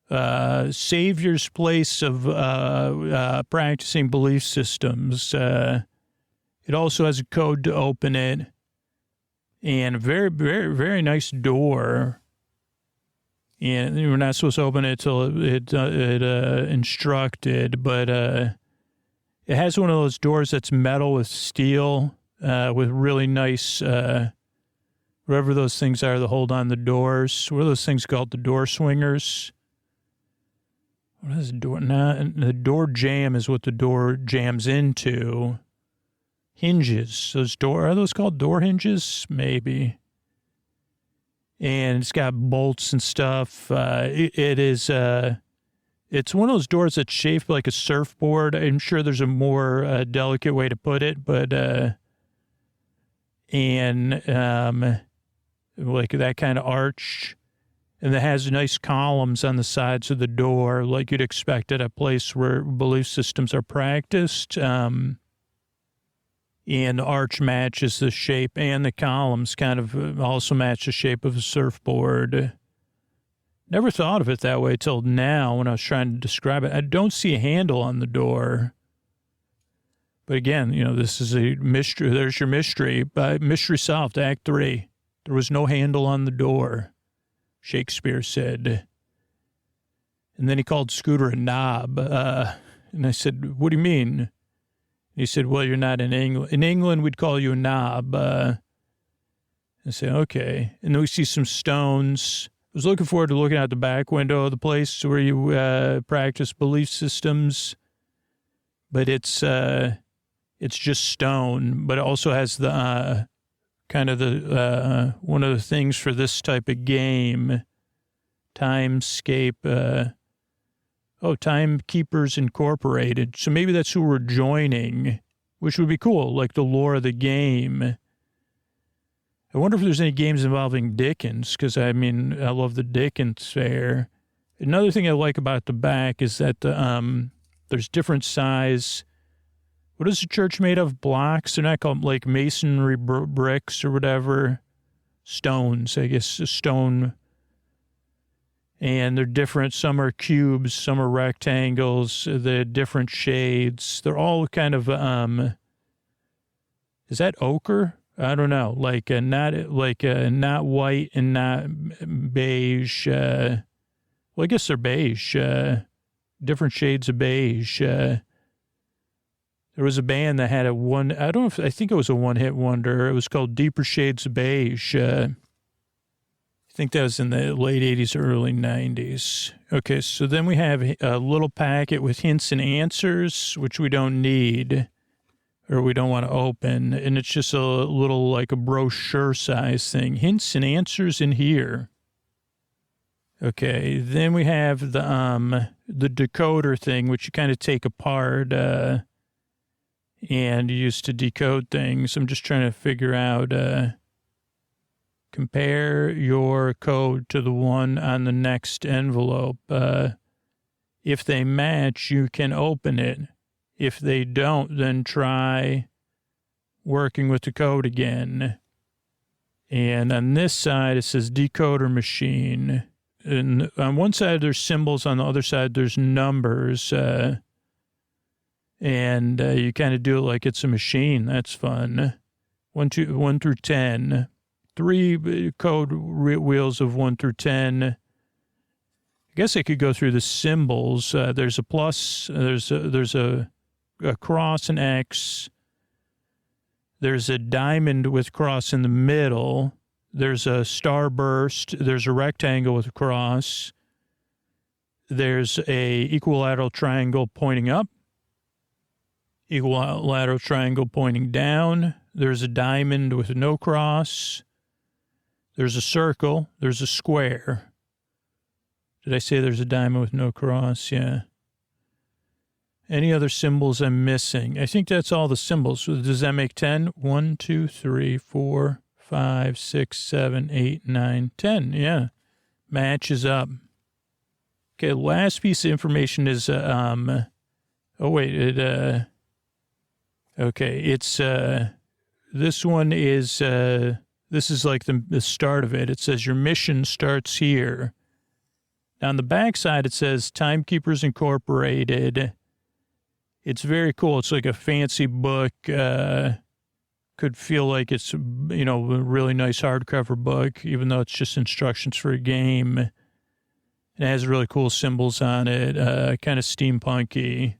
Savior's place of practicing belief systems. It also has a code to open it. And a very, very, very nice door. And we're not supposed to open it till it instructed, but it has one of those doors that's metal with steel, with really nice, whatever those things are that hold on the doors. What are those things called? The door swingers? What is the door? The door jamb is what the door jams into. Hinges. Are those called door hinges? Maybe. And it's got bolts and stuff. It's one of those doors that's shaped like a surfboard. I'm sure there's a more delicate way to put it, but like that kind of arch, and it has nice columns on the sides of the door, like you'd expect at a place where belief systems are practiced. And the arch matches the shape, and the columns kind of also match the shape of a surfboard. Never thought of it that way till now when I was trying to describe it. I don't see a handle on the door. But again, this is a mystery. There's your mystery. Mystery solved, Act 3. There was no handle on the door, Shakespeare said. And then he called Scooter a knob. And I said, what do you mean? He said, well, you're not in England. In England, we'd call you a knob. I said, okay. And then we see some stones. I was looking forward to looking out the back window of the place where you practice belief systems. But it's just stone, but it also has the kind of the one of the things for this type of game. Timescape. Timekeepers Incorporated. So maybe that's who we're joining, which would be cool, like the lore of the game. I wonder if there's any games involving Dickens, because, I mean, I love the Dickens fair. Another thing I like about the back is that there's different size. What is the church made of? Blocks? They're not called, like, masonry bricks or whatever. Stones, I guess, a stone. And they're different. Some are cubes, some are rectangles. They're different shades. They're all kind of, is that ochre? I don't know. Not white and not beige. Well, I guess they're beige. Different shades of beige. There was a band that had I think it was a one-hit wonder. It was called Deeper Shades of Beige. I think that was in the late 80s, early 90s. Okay, so then we have a little packet with hints and answers, which we don't need or we don't want to open. And it's just a little, like a brochure size thing. Hints and answers in here. Okay, then we have the decoder thing, which you kind of take apart and use to decode things. I'm just trying to figure out... compare your code to the one on the next envelope. If they match, you can open it. If they don't, then try working with the code again. And on this side, it says decoder machine. And on one side, there's symbols. On the other side, there's numbers. And you kind of do it like it's a machine. That's fun. 1 through 10. 3 code wheels of 1 through 10. I guess I could go through the symbols. There's a plus. There's a cross and X. There's a diamond with cross in the middle. There's a starburst. There's a rectangle with a cross. There's a equilateral triangle pointing up. Equilateral triangle pointing down. There's a diamond with no cross. There's a circle. There's a square. Did I say there's a diamond with no cross? Yeah. Any other symbols I'm missing? I think that's all the symbols. Does that make 10? 1, 2, 3, 4, 5, 6, 7, 8, 9, 10. Yeah. Matches up. Okay, last piece of information is, okay, it's, this one is, this is like the start of it. It says your mission starts here. On the backside, it says Timekeepers Incorporated. It's very cool. It's like a fancy book. Could feel like it's, a really nice hardcover book, even though it's just instructions for a game. It has really cool symbols on it, kind of steampunky.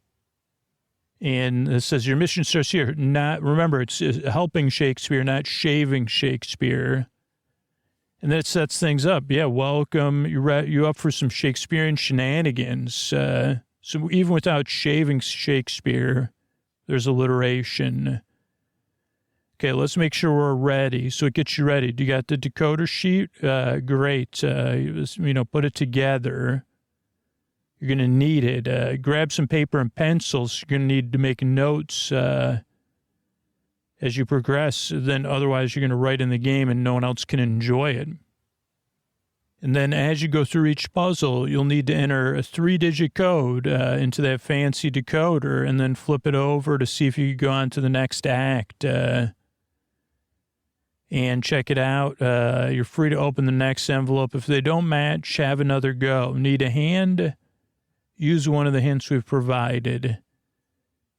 And it says your mission starts here. Remember, it's helping Shakespeare, not shaving Shakespeare. And then it sets things up. Yeah, welcome. You up for some Shakespearean shenanigans. So even without shaving Shakespeare, there's alliteration. Okay, let's make sure we're ready. So it gets you ready. Do you got the decoder sheet? Great. Put it together. You're going to need it. Grab some paper and pencils. You're going to need to make notes as you progress. Then otherwise you're going to write in the game and no one else can enjoy it. And then as you go through each puzzle, you'll need to enter a 3-digit code into that fancy decoder and then flip it over to see if you can go on to the next act. And check it out. You're free to open the next envelope. If they don't match, have another go. Need a hand? Use one of the hints we've provided.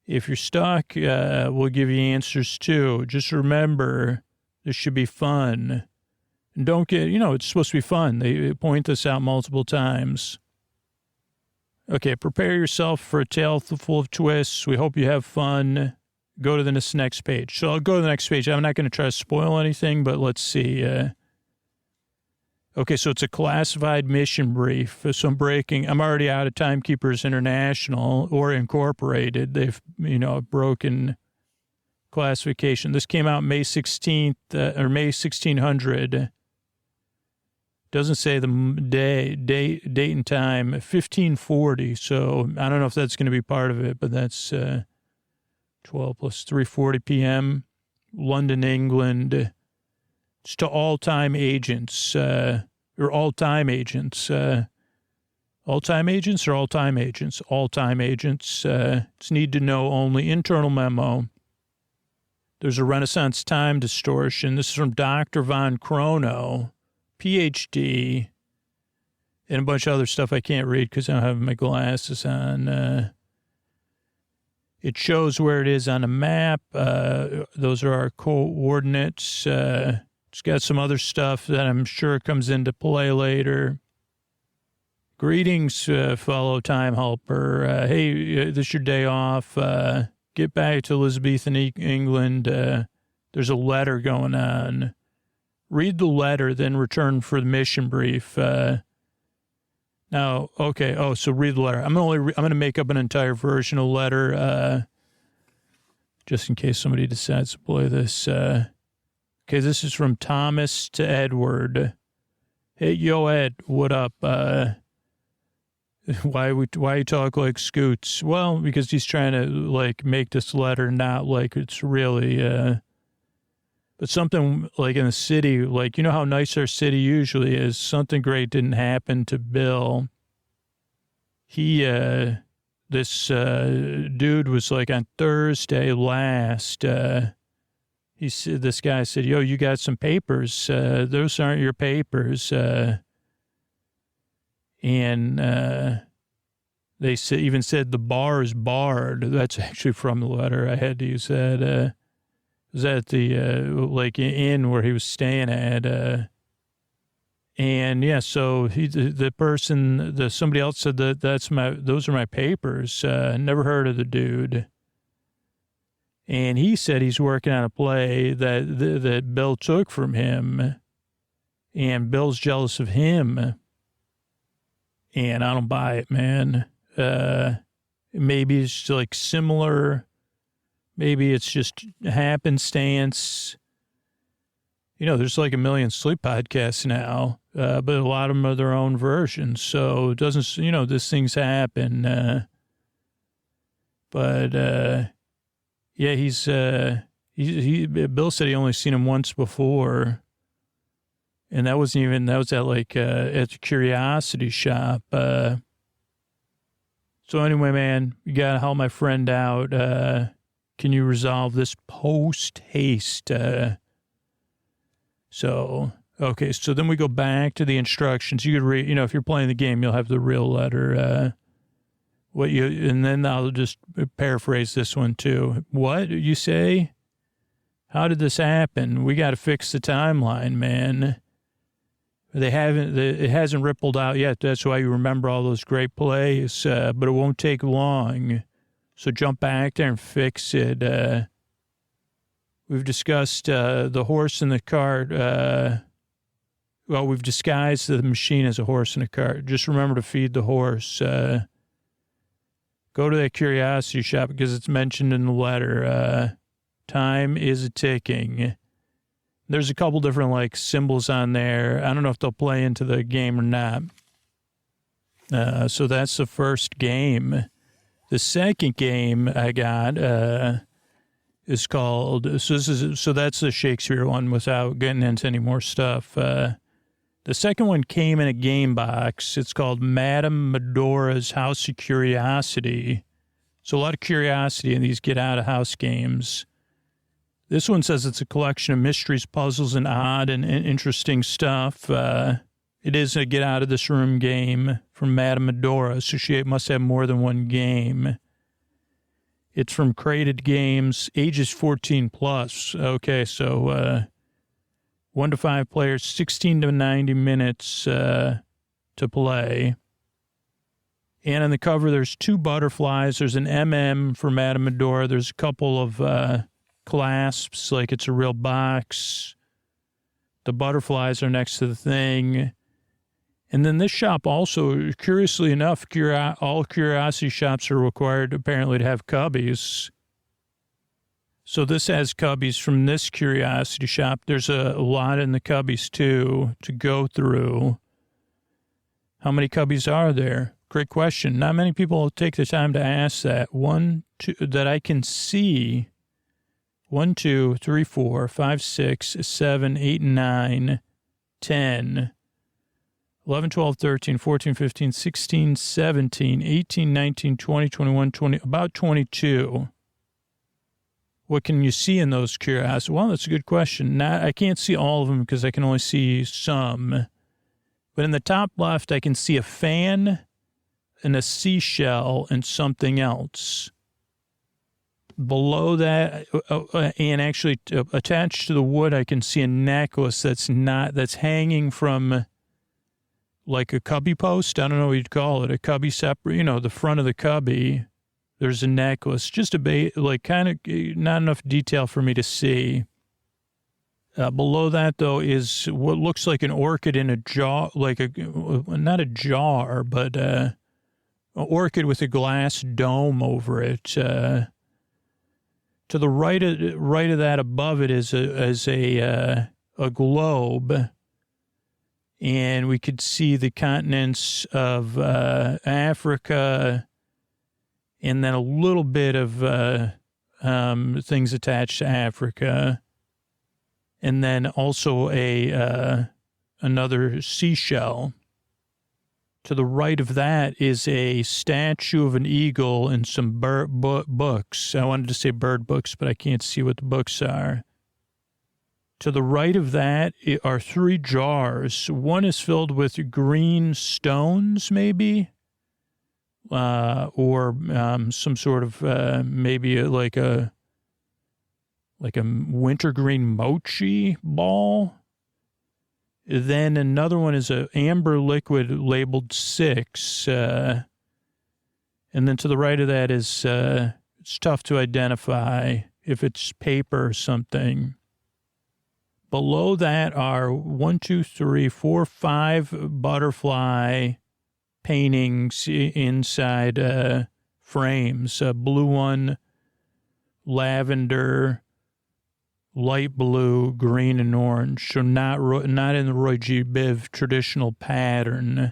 If you're stuck, we'll give you answers too. Just remember, this should be fun. And don't get, it's supposed to be fun. They point this out multiple times. Okay, prepare yourself for a tale full of twists. We hope you have fun. Go to the next page. So I'll go to the next page. I'm not going to try to spoil anything, but let's see. Okay, so it's a classified mission brief. So I'm already out of Timekeepers International or Incorporated. They've, broken classification. This came out May 16th, or May 1600. Doesn't say the date and time, 1540. So I don't know if that's going to be part of it, but that's 12 plus 3:40 p.m. London, England. It's to all-time agents, or all-time agents. All-time agents or all-time agents? All-time agents. It's need to know only. Internal memo. There's a Renaissance time distortion. This is from Dr. Von Chrono, PhD, and a bunch of other stuff I can't read because I don't have my glasses on. It shows where it is on a map. Those are our coordinates. It's got some other stuff that I'm sure comes into play later. Greetings, fellow time helper. Hey, this is your day off. Get back to Elizabethan England. There's a letter going on. Read the letter, then return for the mission brief. Now, okay. Oh, so read the letter. I'm gonna make up an entire version of the letter, just in case somebody decides to play this. Okay, this is from Thomas to Edward. Hey, yo, Ed, what up? Why you talk like Scoots? Well, because he's trying to like make this letter not like it's really. But something like in the city, like, you know how nice our city usually is. Something great didn't happen to Bill. This dude was like on Thursday last. This guy said, yo, you got some papers. Those aren't your papers. And they even said the bar is barred. That's actually from the letter. I had to use that. Was at the, like, inn where he was staying at. And, yeah, so somebody else said that those are my papers. Never heard of the dude. And he said he's working on a play that Bill took from him. And Bill's jealous of him. And I don't buy it, man. Maybe it's like similar. Maybe it's just happenstance. You know, there's like a million sleep podcasts now, but a lot of them are their own versions. So it doesn't, these things happen. Yeah, Bill said he only seen him once before. And that was at the Curiosity Shop. So anyway, man, you got to help my friend out. Can you resolve this post haste? So then we go back to the instructions. You could read, if you're playing the game, you'll have the real letter. And then I'll just paraphrase this one too. What you say? How did this happen? We got to fix the timeline, man. It hasn't rippled out yet. That's why you remember all those great plays, but it won't take long. So jump back there and fix it. We've discussed the horse and the cart. We've disguised the machine as a horse and a cart. Just remember to feed the horse. Go to that Curiosity Shop because it's mentioned in the letter. Time is a-ticking. There's a couple different, like, symbols on there. I don't know if they'll play into the game or not. So that's the first game. The second game I got is called, so that's the Shakespeare one without getting into any more stuff. The second one came in a game box. It's called Madame Medora's House of Curiosity. So a lot of curiosity in these get-out-of-house games. This one says it's a collection of mysteries, puzzles, and odd and interesting stuff. It is a get-out-of-this-room game from Madame Medora, so she must have more than one game. It's from Crated Games, ages 14 plus. Okay, so 1 to 5 players, 16 to 90 minutes to play. And on the cover, there's 2 butterflies. There's an MM for Madame Medora. There's a couple of clasps, like it's a real box. The butterflies are next to the thing. And then this shop also, curiously enough, all curiosity shops are required apparently to have cubbies. So this has cubbies from this curiosity shop. There's a lot in the cubbies, too, to go through. How many cubbies are there? Great question. Not many people take the time to ask that. 1, 2, that I can see. 1, 2, 3, 4, 5, 6, 7, 8, 9, 10, 11, 12, 13, 14, 15, 16, 17, 18, 19, 20, 21, 20, about 22. What can you see in those curiosities? Well, that's a good question. I can't see all of them because I can only see some. But in the top left, I can see a fan and a seashell and something else. Below that, and actually attached to the wood, I can see a necklace that's hanging from like a cubby post. I don't know what you'd call it. A cubby separate, the front of the cubby. There's a necklace, just kind of not enough detail for me to see. Below that, though, is what looks like an orchid in a jar, not a jar, but an orchid with a glass dome over it. To the right of that, above it, is a globe, and we could see the continents of Africa. And then a little bit of things attached to Africa. And then also another seashell. To the right of that is a statue of an eagle and some books. I wanted to say bird books, but I can't see what the books are. To the right of that are 3 jars. One is filled with green stones, maybe. Or some sort of maybe like a wintergreen mochi ball. Then another one is a amber liquid labeled 6. And then to the right of that is it's tough to identify if it's paper or something. Below that are 1, 2, 3, 4, 5 butterfly paintings inside frames. A blue one, lavender, light blue, green, and orange. So not in the Roy G. Biv traditional pattern.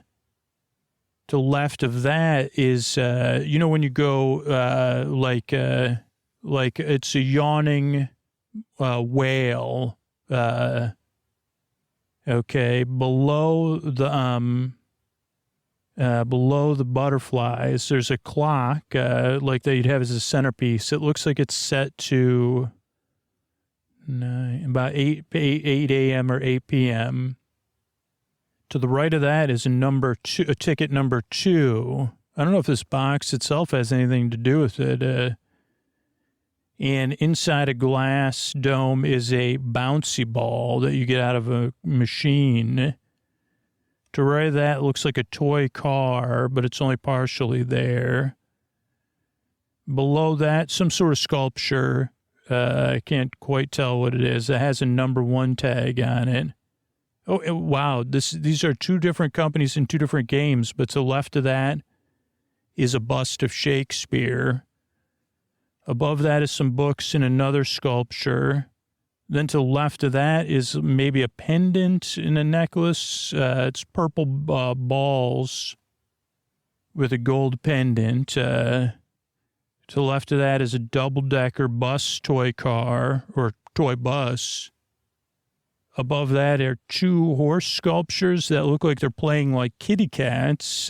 To the left of that is, when you go like it's a yawning whale. Okay, below the butterflies, there's a clock, like that you'd have as a centerpiece. It looks like it's set to about 8 a.m. or 8 p.m. To the right of that is a ticket number 2. I don't know if this box itself has anything to do with it. And inside a glass dome is a bouncy ball that you get out of a machine. To the right of that looks like a toy car, but it's only partially there. Below that, some sort of sculpture. I can't quite tell what it is. It has a number 1 tag on it. Oh, wow. These are 2 different companies in 2 different games, but to the left of that is a bust of Shakespeare. Above that is some books and another sculpture. Then to the left of that is maybe a pendant in a necklace. It's purple balls with a gold pendant. To the left of that is a double-decker bus toy car or toy bus. Above that are 2 horse sculptures that look like they're playing like kitty cats.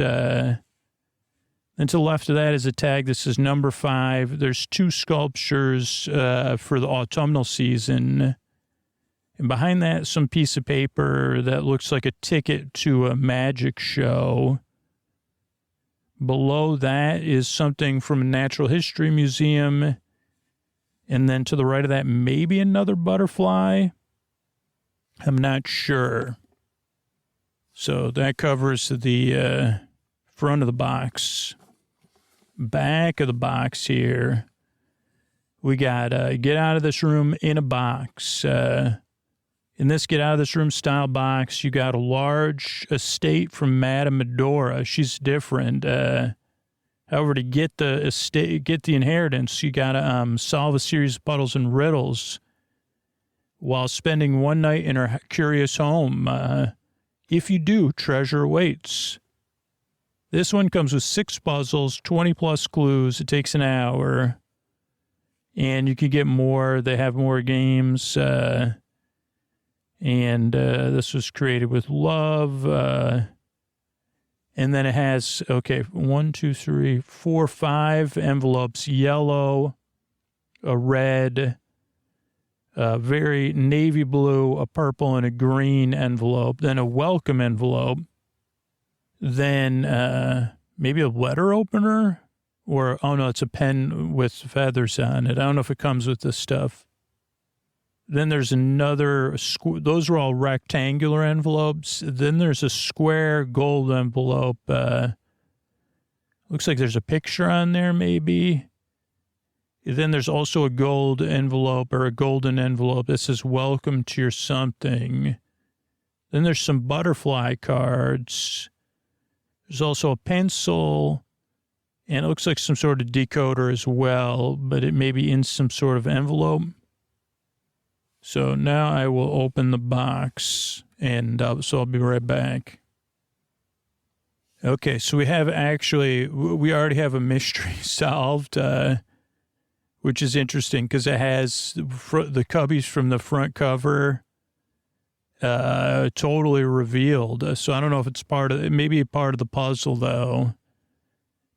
And to the left of that is a tag that says number 5. There's 2 sculptures for the autumnal season. And behind that, some piece of paper that looks like a ticket to a magic show. Below that is something from a natural history museum. And then to the right of that, maybe another butterfly. I'm not sure. So that covers the front of the box. Back of the box here, we got Get Out of This Room in a box. In this Get Out of This Room style box, you got a large estate from Madame Medora. She's different. However, to get the estate, get the inheritance, you got to solve a series of puzzles and riddles while spending one night in her curious home. If you do, treasure awaits. This one comes with 6 puzzles, 20-plus clues. It takes an hour. And you can get more. They have more games. And this was created with love. And then it has, 1, 2, 3, 4, 5 envelopes, yellow, a red, a very navy blue, a purple, and a green envelope, then a welcome envelope, then maybe a letter opener, or, oh no, it's a pen with feathers on it. I don't know if it comes with this stuff. Then there's another, those are all rectangular envelopes. Then there's a square gold envelope. Looks like there's a picture on there, maybe. Then there's also a gold envelope or a golden envelope that says, welcome to your something. Then there's some butterfly cards. There's also a pencil, and it looks like some sort of decoder as well, but it may be in some sort of envelope. So now I will open the box, and so I'll be right back. Okay, so we already have a mystery solved, which is interesting because it has the cubbies from the front cover totally revealed. So I don't know if it may be a part of the puzzle, though.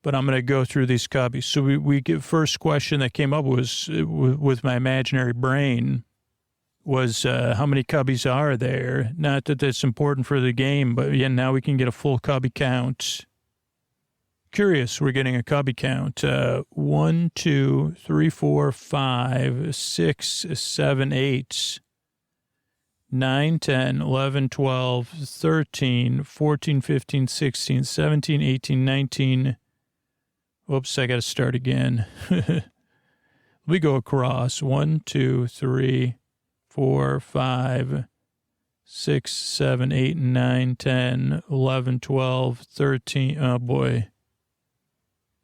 But I'm going to go through these cubbies. So we get first question that came up was with my imaginary brain was how many cubbies are there? Not that that's important for the game, but yeah, now we can get a full cubby count. Curious, we're getting a cubby count. 1, 2, 3, 4, 5, 6, 7, 8, 9, 10, 11, 12, 13, 14, 15, 16, 17, 18, 19. Oops, I got to start again. We go across. 1, 2, 3, 4, 5, 6, 7, 8, 9, 10, 11, 12, 13. Oh, boy.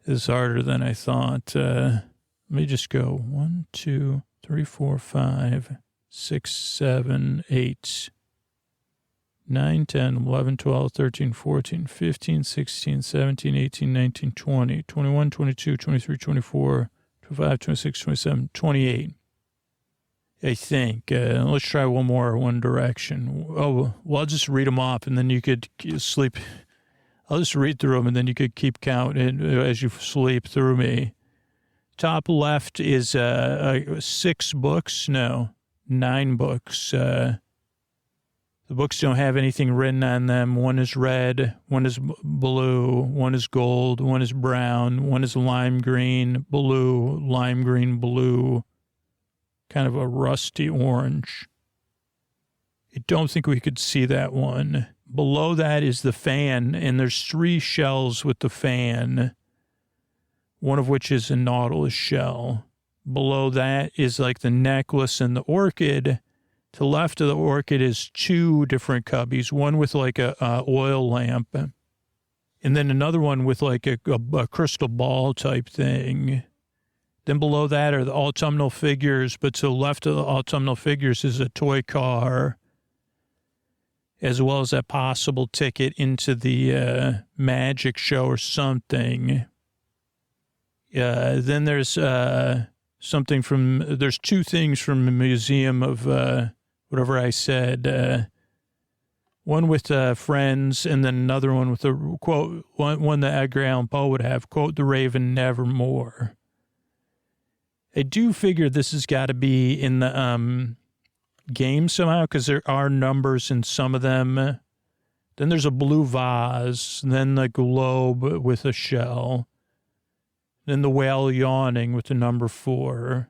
This is harder than I thought. Let me just go. 1, 2, 3, 4, 5, 6, 7, 8, 9, 10, 11, 12, 13, 14, 15, 16, 17, 18, 19, 20, 21, 22, 23, 24, 25, 26, 27, 28. I think. Let's try one direction. Oh, well, I'll just read them off, and then you could sleep. I'll just read through them, and then you could keep count as you sleep through me. Top left is 6 books. No, 9 books. The books don't have anything written on them. One is red, one is blue, one is gold, one is brown, one is lime green, blue, lime green, blue, kind of a rusty orange. I don't think we could see that one. Below that is the fan, and there's 3 shells with the fan, one of which is a nautilus shell. Below that is like the necklace and the orchid. To the left of the orchid is 2 different cubbies, one with like a oil lamp, and then another one with like a crystal ball type thing. Then below that are the autumnal figures, but to the left of the autumnal figures is a toy car, as well as a possible ticket into the magic show or something. Then there's there's 2 things from the Museum of whatever I said. One with friends, and then another one with a quote, one that Edgar Allan Poe would have, quote, the raven nevermore. I do figure this has got to be in the game somehow, because there are numbers in some of them. Then there's a blue vase, then the globe with a shell, then the whale yawning with the number 4,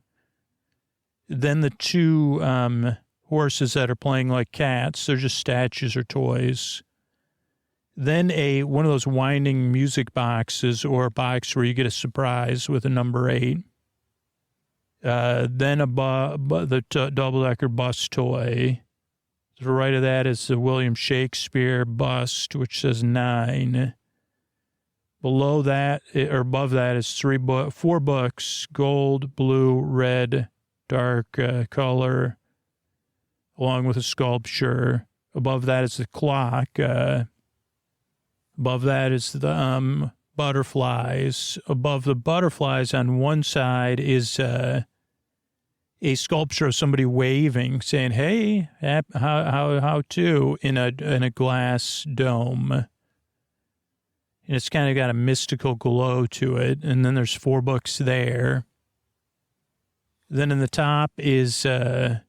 then the 2 horses that are playing like cats. They're just statues or toys. Then one of those winding music boxes, or a box where you get a surprise with a number 8. Then the double-decker bus toy. To the right of that is the William Shakespeare bust, which says 9. Below that, or above that, is four books: gold, blue, red, dark color, along with a sculpture. Above that is the clock. Above that is the butterflies. Above the butterflies on one side is a sculpture of somebody waving, saying, "Hey, how to," in a glass dome. And it's kind of got a mystical glow to it. And then there's four books there. Then in the top is, I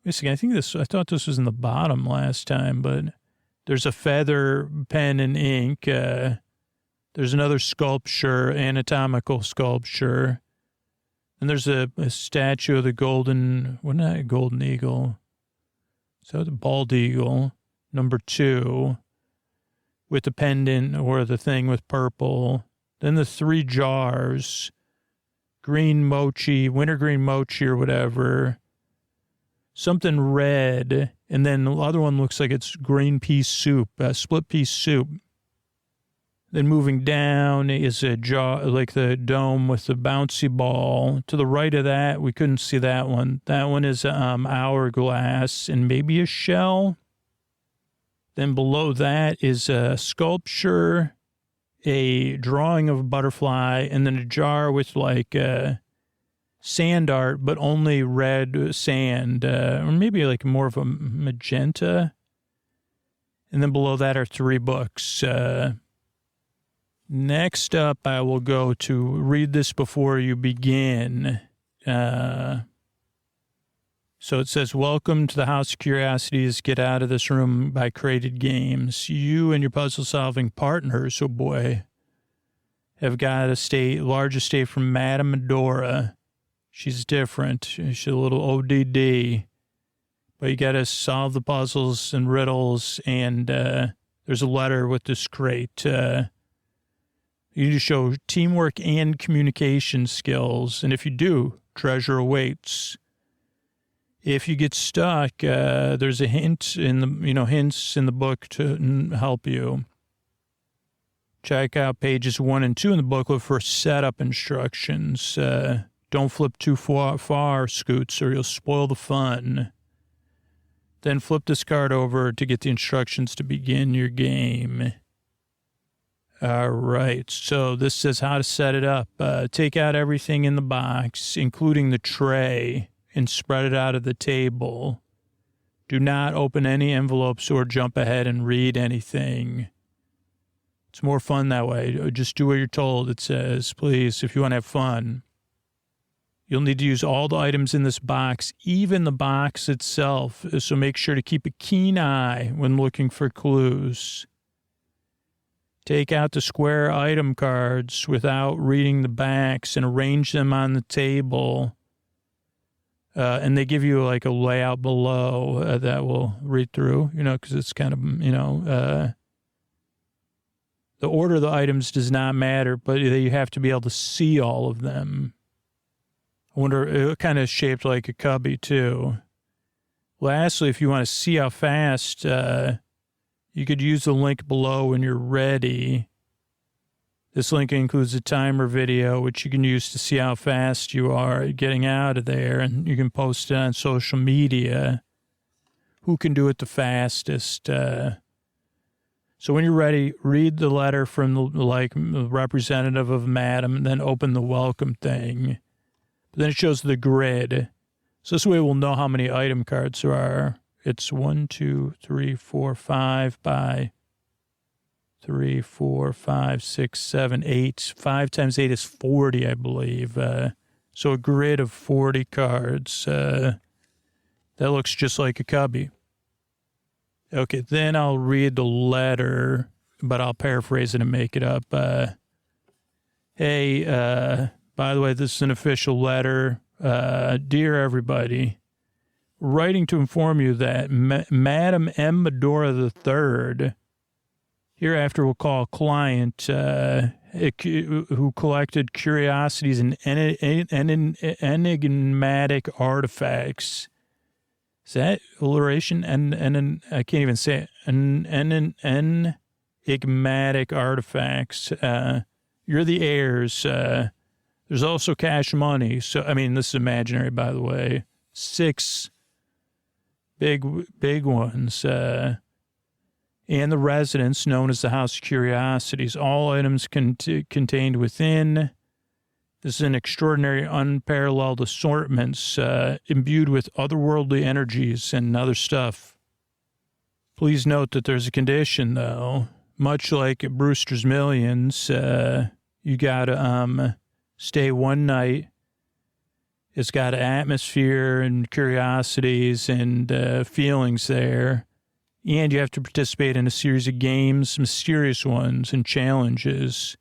thought this was in the bottom last time, but there's a feather, pen, and ink. There's another sculpture, anatomical sculpture. And there's a statue of the golden eagle. So the bald eagle, number 2, with the pendant or the thing with purple. Then the 3 jars, green mochi, wintergreen mochi or whatever. Something red. And then the other one looks like it's green pea soup, split pea soup. Then moving down is a jar, like the dome with the bouncy ball. To the right of that, we couldn't see that one. That one is hourglass and maybe a shell. Then below that is a sculpture, a drawing of a butterfly, and then a jar with like sand art, but only red sand, or maybe like more of a magenta. And then below that are 3 books. Next up, I will go to read this before you begin. So it says, welcome to the House of Curiosities. Get out of this room by Created Games. You and your puzzle-solving partners, oh boy, have got a large estate from Madame Medora. She's different. She's a little ODD. But you got to solve the puzzles and riddles, and there's a letter with this crate. You need to show teamwork and communication skills, and if you do, treasure awaits. If you get stuck, there's a hint in the hints in the book to help you. Check out pages 1 and 2 in the booklet for setup instructions. Don't flip too far, Scoots, or you'll spoil the fun. Then flip this card over to get the instructions to begin your game. All right, so this says how to set it up. Take out everything in the box, including the tray, and spread it out of the table. Do not open any envelopes or jump ahead and read anything. It's more fun that way. Just do what you're told. It says, please, if you want to have fun. You'll need to use all the items in this box, even the box itself, so make sure to keep a keen eye when looking for clues. Take out the square item cards without reading the backs and arrange them on the table. And they give you like a layout below that we'll read through, because it's kind of, the order of the items does not matter, but you have to be able to see all of them. I wonder, it kind of shaped like a cubby too. Lastly, if you want to see how fast, you could use the link below when you're ready. This link includes a timer video, which you can use to see how fast you are getting out of there, and you can post it on social media. Who can do it the fastest? So when you're ready, read the letter from the representative of Madam, and then open the welcome thing. But then it shows the grid. So this way we'll know how many item cards there are. It's 1, 2, 3, 4, 5 by 3, 4, 5, 6, 7, 8. 5 times 8 is 40, I believe. So a grid of 40 cards. That looks just like a cubby. Okay, then I'll read the letter, but I'll paraphrase it and make it up. Hey, by the way, this is an official letter. Dear everybody, writing to inform you that Madam M. Medora III, hereafter we'll call client, who collected curiosities and enigmatic artifacts. Is that alliteration? And I can't even say it. Enigmatic artifacts. You're the heirs. There's also cash money. So, I mean, this is imaginary, by the way. 6 big ones. And the residence, known as the House of Curiosities. All items contained within. This is an extraordinary, unparalleled assortments imbued with otherworldly energies and other stuff. Please note that there's a condition, though. Much like Brewster's Millions, you got to stay one night. It's got an atmosphere and curiosities and feelings there. And you have to participate in a series of games, mysterious ones, and challenges.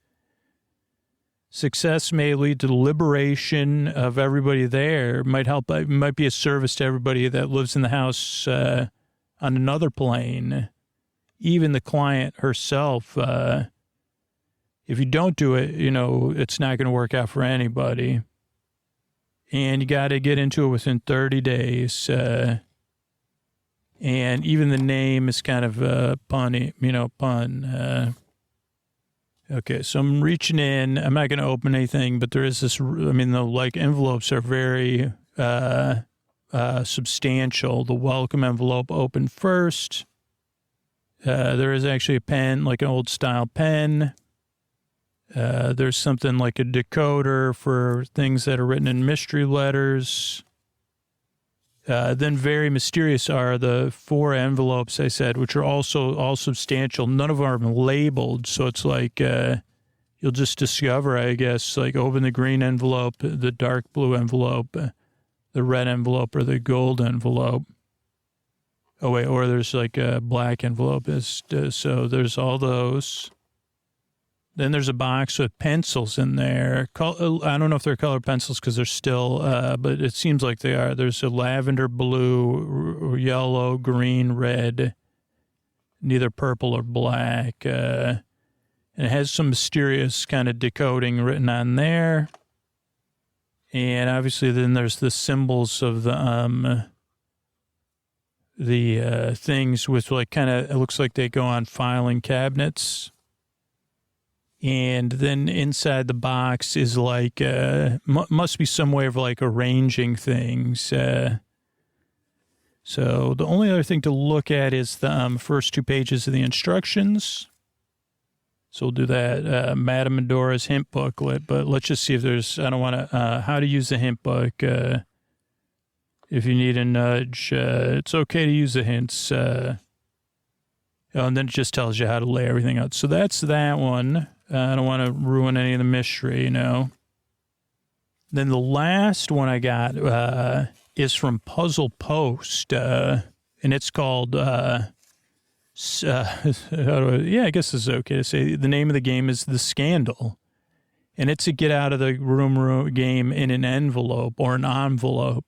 Success may lead to the liberation of everybody there. Might be a service to everybody that lives in the house on another plane. Even the client herself. If you don't do it, it's not going to work out for anybody. And you got to get into it within 30 days. And even the name is kind of pun. Okay, so I'm reaching in. I'm not going to open anything, but there is this, the envelopes are very substantial. The welcome envelope opened first. There is actually a pen, like an old style pen. There's something like a decoder for things that are written in mystery letters. Then very mysterious are the 4 envelopes I said, which are also all substantial. None of them are labeled. So it's like, you'll just discover, I guess, like open the green envelope, the dark blue envelope, the red envelope, or the gold envelope. Oh, wait, or there's like a black envelope. So there's all those. Then there's a box with pencils in there. I don't know if they're colored pencils because they're still, but it seems like they are. There's a lavender, blue, yellow, green, red, neither purple or black. And it has some mysterious kind of decoding written on there. And obviously then there's the symbols of the things with like kind of, it looks like they go on filing cabinets. And then inside the box is like, must be some way of like arranging things. So the only other thing to look at is the first 2 pages of the instructions. So we'll do that. Madame Medora's hint booklet, but let's just see if there's, I don't want to, how to use the hint book. If you need a nudge, it's okay to use the hints. And then it just tells you how to lay everything out. So that's that one. I don't want to ruin any of the mystery, Then the last one I got is from Puzzle Post, and it's called, I guess this is okay to say. The name of the game is The Scandal, and it's a get out of the room game in an envelope or an envelope.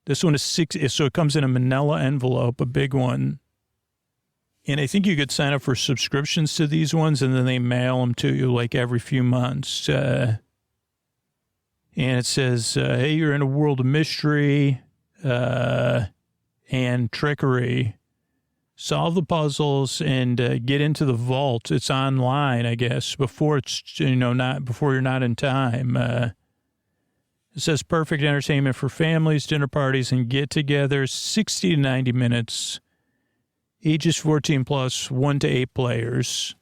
This one is 6, so it comes in a manila envelope, a big one. And I think you could sign up for subscriptions to these ones, and then they mail them to you like every few months. And it says, hey, you're in a world of mystery and trickery. Solve the puzzles and get into the vault. It's online, I guess, before it's, before you're not in time. It says perfect entertainment for families, dinner parties, and get-togethers, 60 to 90 minutes. Ages 14 plus, 1 to 8 players.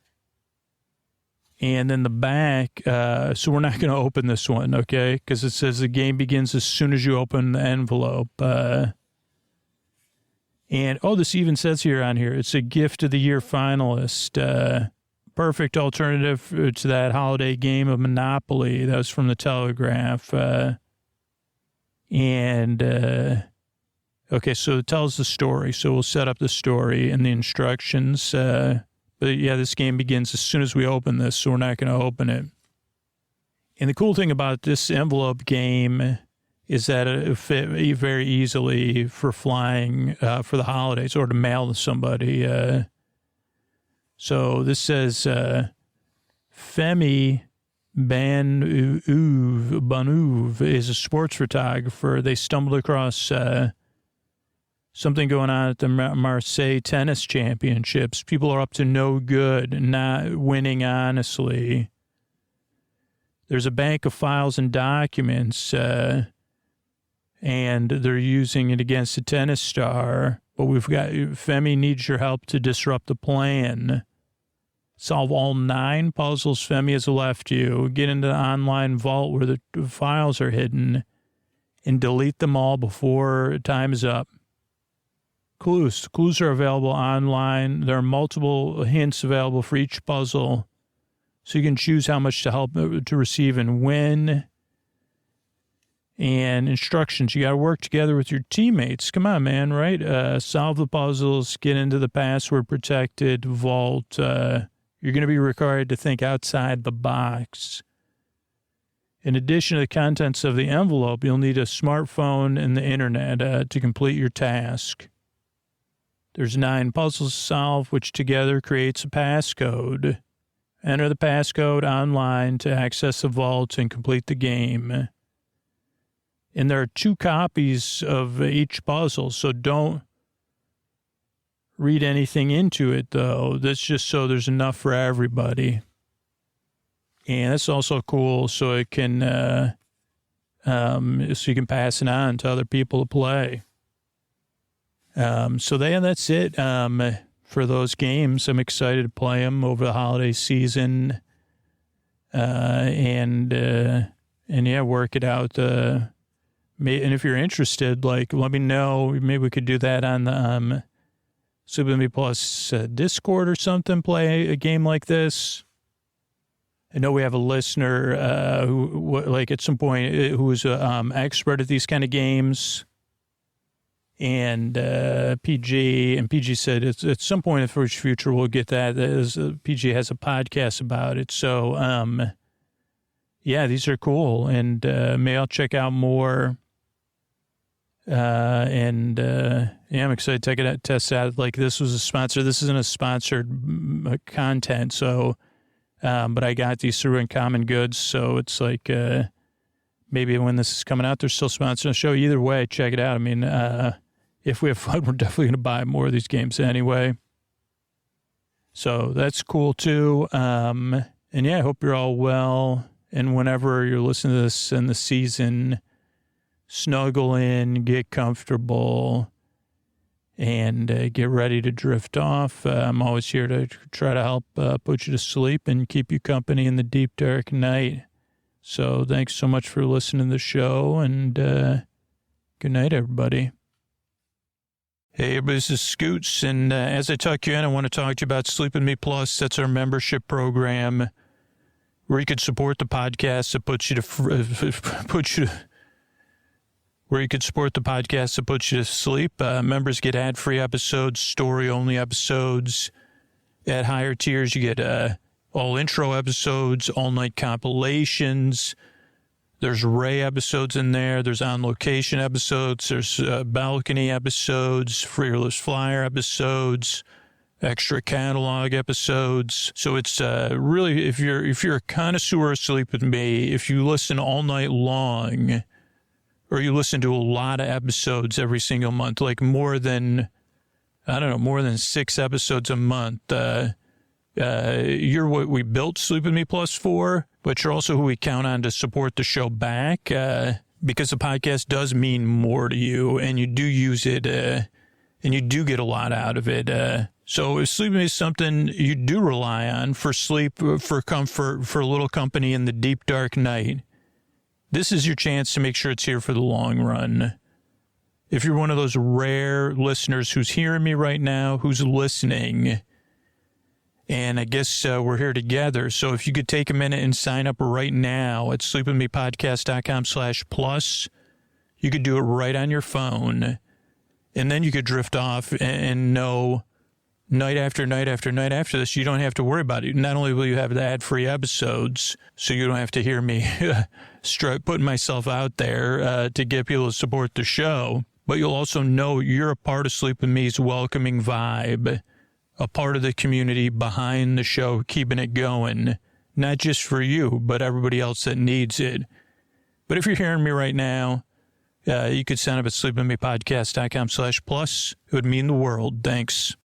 And then the back, so we're not going to open this one, okay? Because it says the game begins as soon as you open the envelope. This even says here on here, it's a gift of the year finalist. Perfect alternative to that holiday game of Monopoly. That was from the Telegraph. Okay, so it tells the story. So we'll set up the story and the instructions. But yeah, this game begins as soon as we open this, so we're not going to open it. And the cool thing about this envelope game is that it fit very easily for flying for the holidays or to mail to somebody. So this says Femi Banuv is a sports photographer. They stumbled across something going on at the Marseille Tennis Championships. People are up to no good, not winning honestly. There's a bank of files and documents, and they're using it against a tennis star. But Femi needs your help to disrupt the plan. Solve all 9 puzzles Femi has left you. Get into the online vault where the files are hidden and delete them all before time is up. Clues are available online. There are multiple hints available for each puzzle, so you can choose how much to help to receive and when. And instructions, you got to work together with your teammates. Come on, man, right? Solve the puzzles, get into the password-protected vault. You're going to be required to think outside the box. In addition to the contents of the envelope, you'll need a smartphone and the internet to complete your task. There's 9 puzzles to solve, which together creates a passcode. Enter the passcode online to access the vault and complete the game. And there are 2 copies of each puzzle, so don't read anything into it, though. That's just so there's enough for everybody. And that's also cool, so it can, so you can pass it on to other people to play. That's it for those games. I'm excited to play them over the holiday season, and work it out. And if you're interested, let me know. Maybe we could do that on the Sleep With Me Plus Discord or something. Play a game like this. I know we have a listener who, at some point, who's an expert at these kind of games. And PG said at some point in the future we'll get that. PG has a podcast about it. So, these are cool. And maybe I'll check out more. I'm excited to test out. This was a sponsor. This isn't a sponsored content. So, but I got these through Uncommon Goods. So it's maybe when this is coming out, they're still sponsoring the show. Either way, check it out. I mean, if we have fun, we're definitely going to buy more of these games anyway. So that's cool too. I hope you're all well. And whenever you're listening to this in the season, snuggle in, get comfortable, and get ready to drift off. I'm always here to try to help put you to sleep and keep you company in the deep, dark night. So thanks so much for listening to the show, and good night, everybody. Hey, everybody, this is Scoots, and as I tuck you in, I want to talk to you about Sleep With Me Plus. That's our membership program where you can support the podcast that puts you to sleep. Members get ad-free episodes, story-only episodes. At higher tiers, you get all intro episodes, all-night compilations. There's Ray episodes in there. There's on-location episodes. There's balcony episodes, Fearless Flyer episodes, extra catalog episodes. So it's really, if you're a connoisseur of Sleep With Me, if you listen all night long, or you listen to a lot of episodes every single month, more than 6 episodes a month, you're what we built Sleep With Me Plus for, but you're also who we count on to support the show back, because the podcast does mean more to you, and you do use it, and you do get a lot out of it. So if Sleep With Me is something you do rely on for sleep, for comfort, for a little company in the deep, dark night, this is your chance to make sure it's here for the long run. If you're one of those rare listeners who's hearing me right now, who's listening, and I guess we're here together. So if you could take a minute and sign up right now at sleepwithmepodcast.com/plus, you could do it right on your phone. And then you could drift off and know night after night after night after this, you don't have to worry about it. Not only will you have the ad-free episodes, so you don't have to hear me putting myself out there to get people to support the show, but you'll also know you're a part of Sleep With Me's welcoming vibe, a part of the community behind the show, keeping it going, not just for you, but everybody else that needs it. But if you're hearing me right now, You could sign up at sleepwithmepodcast.com/plus. It would mean the world. Thanks.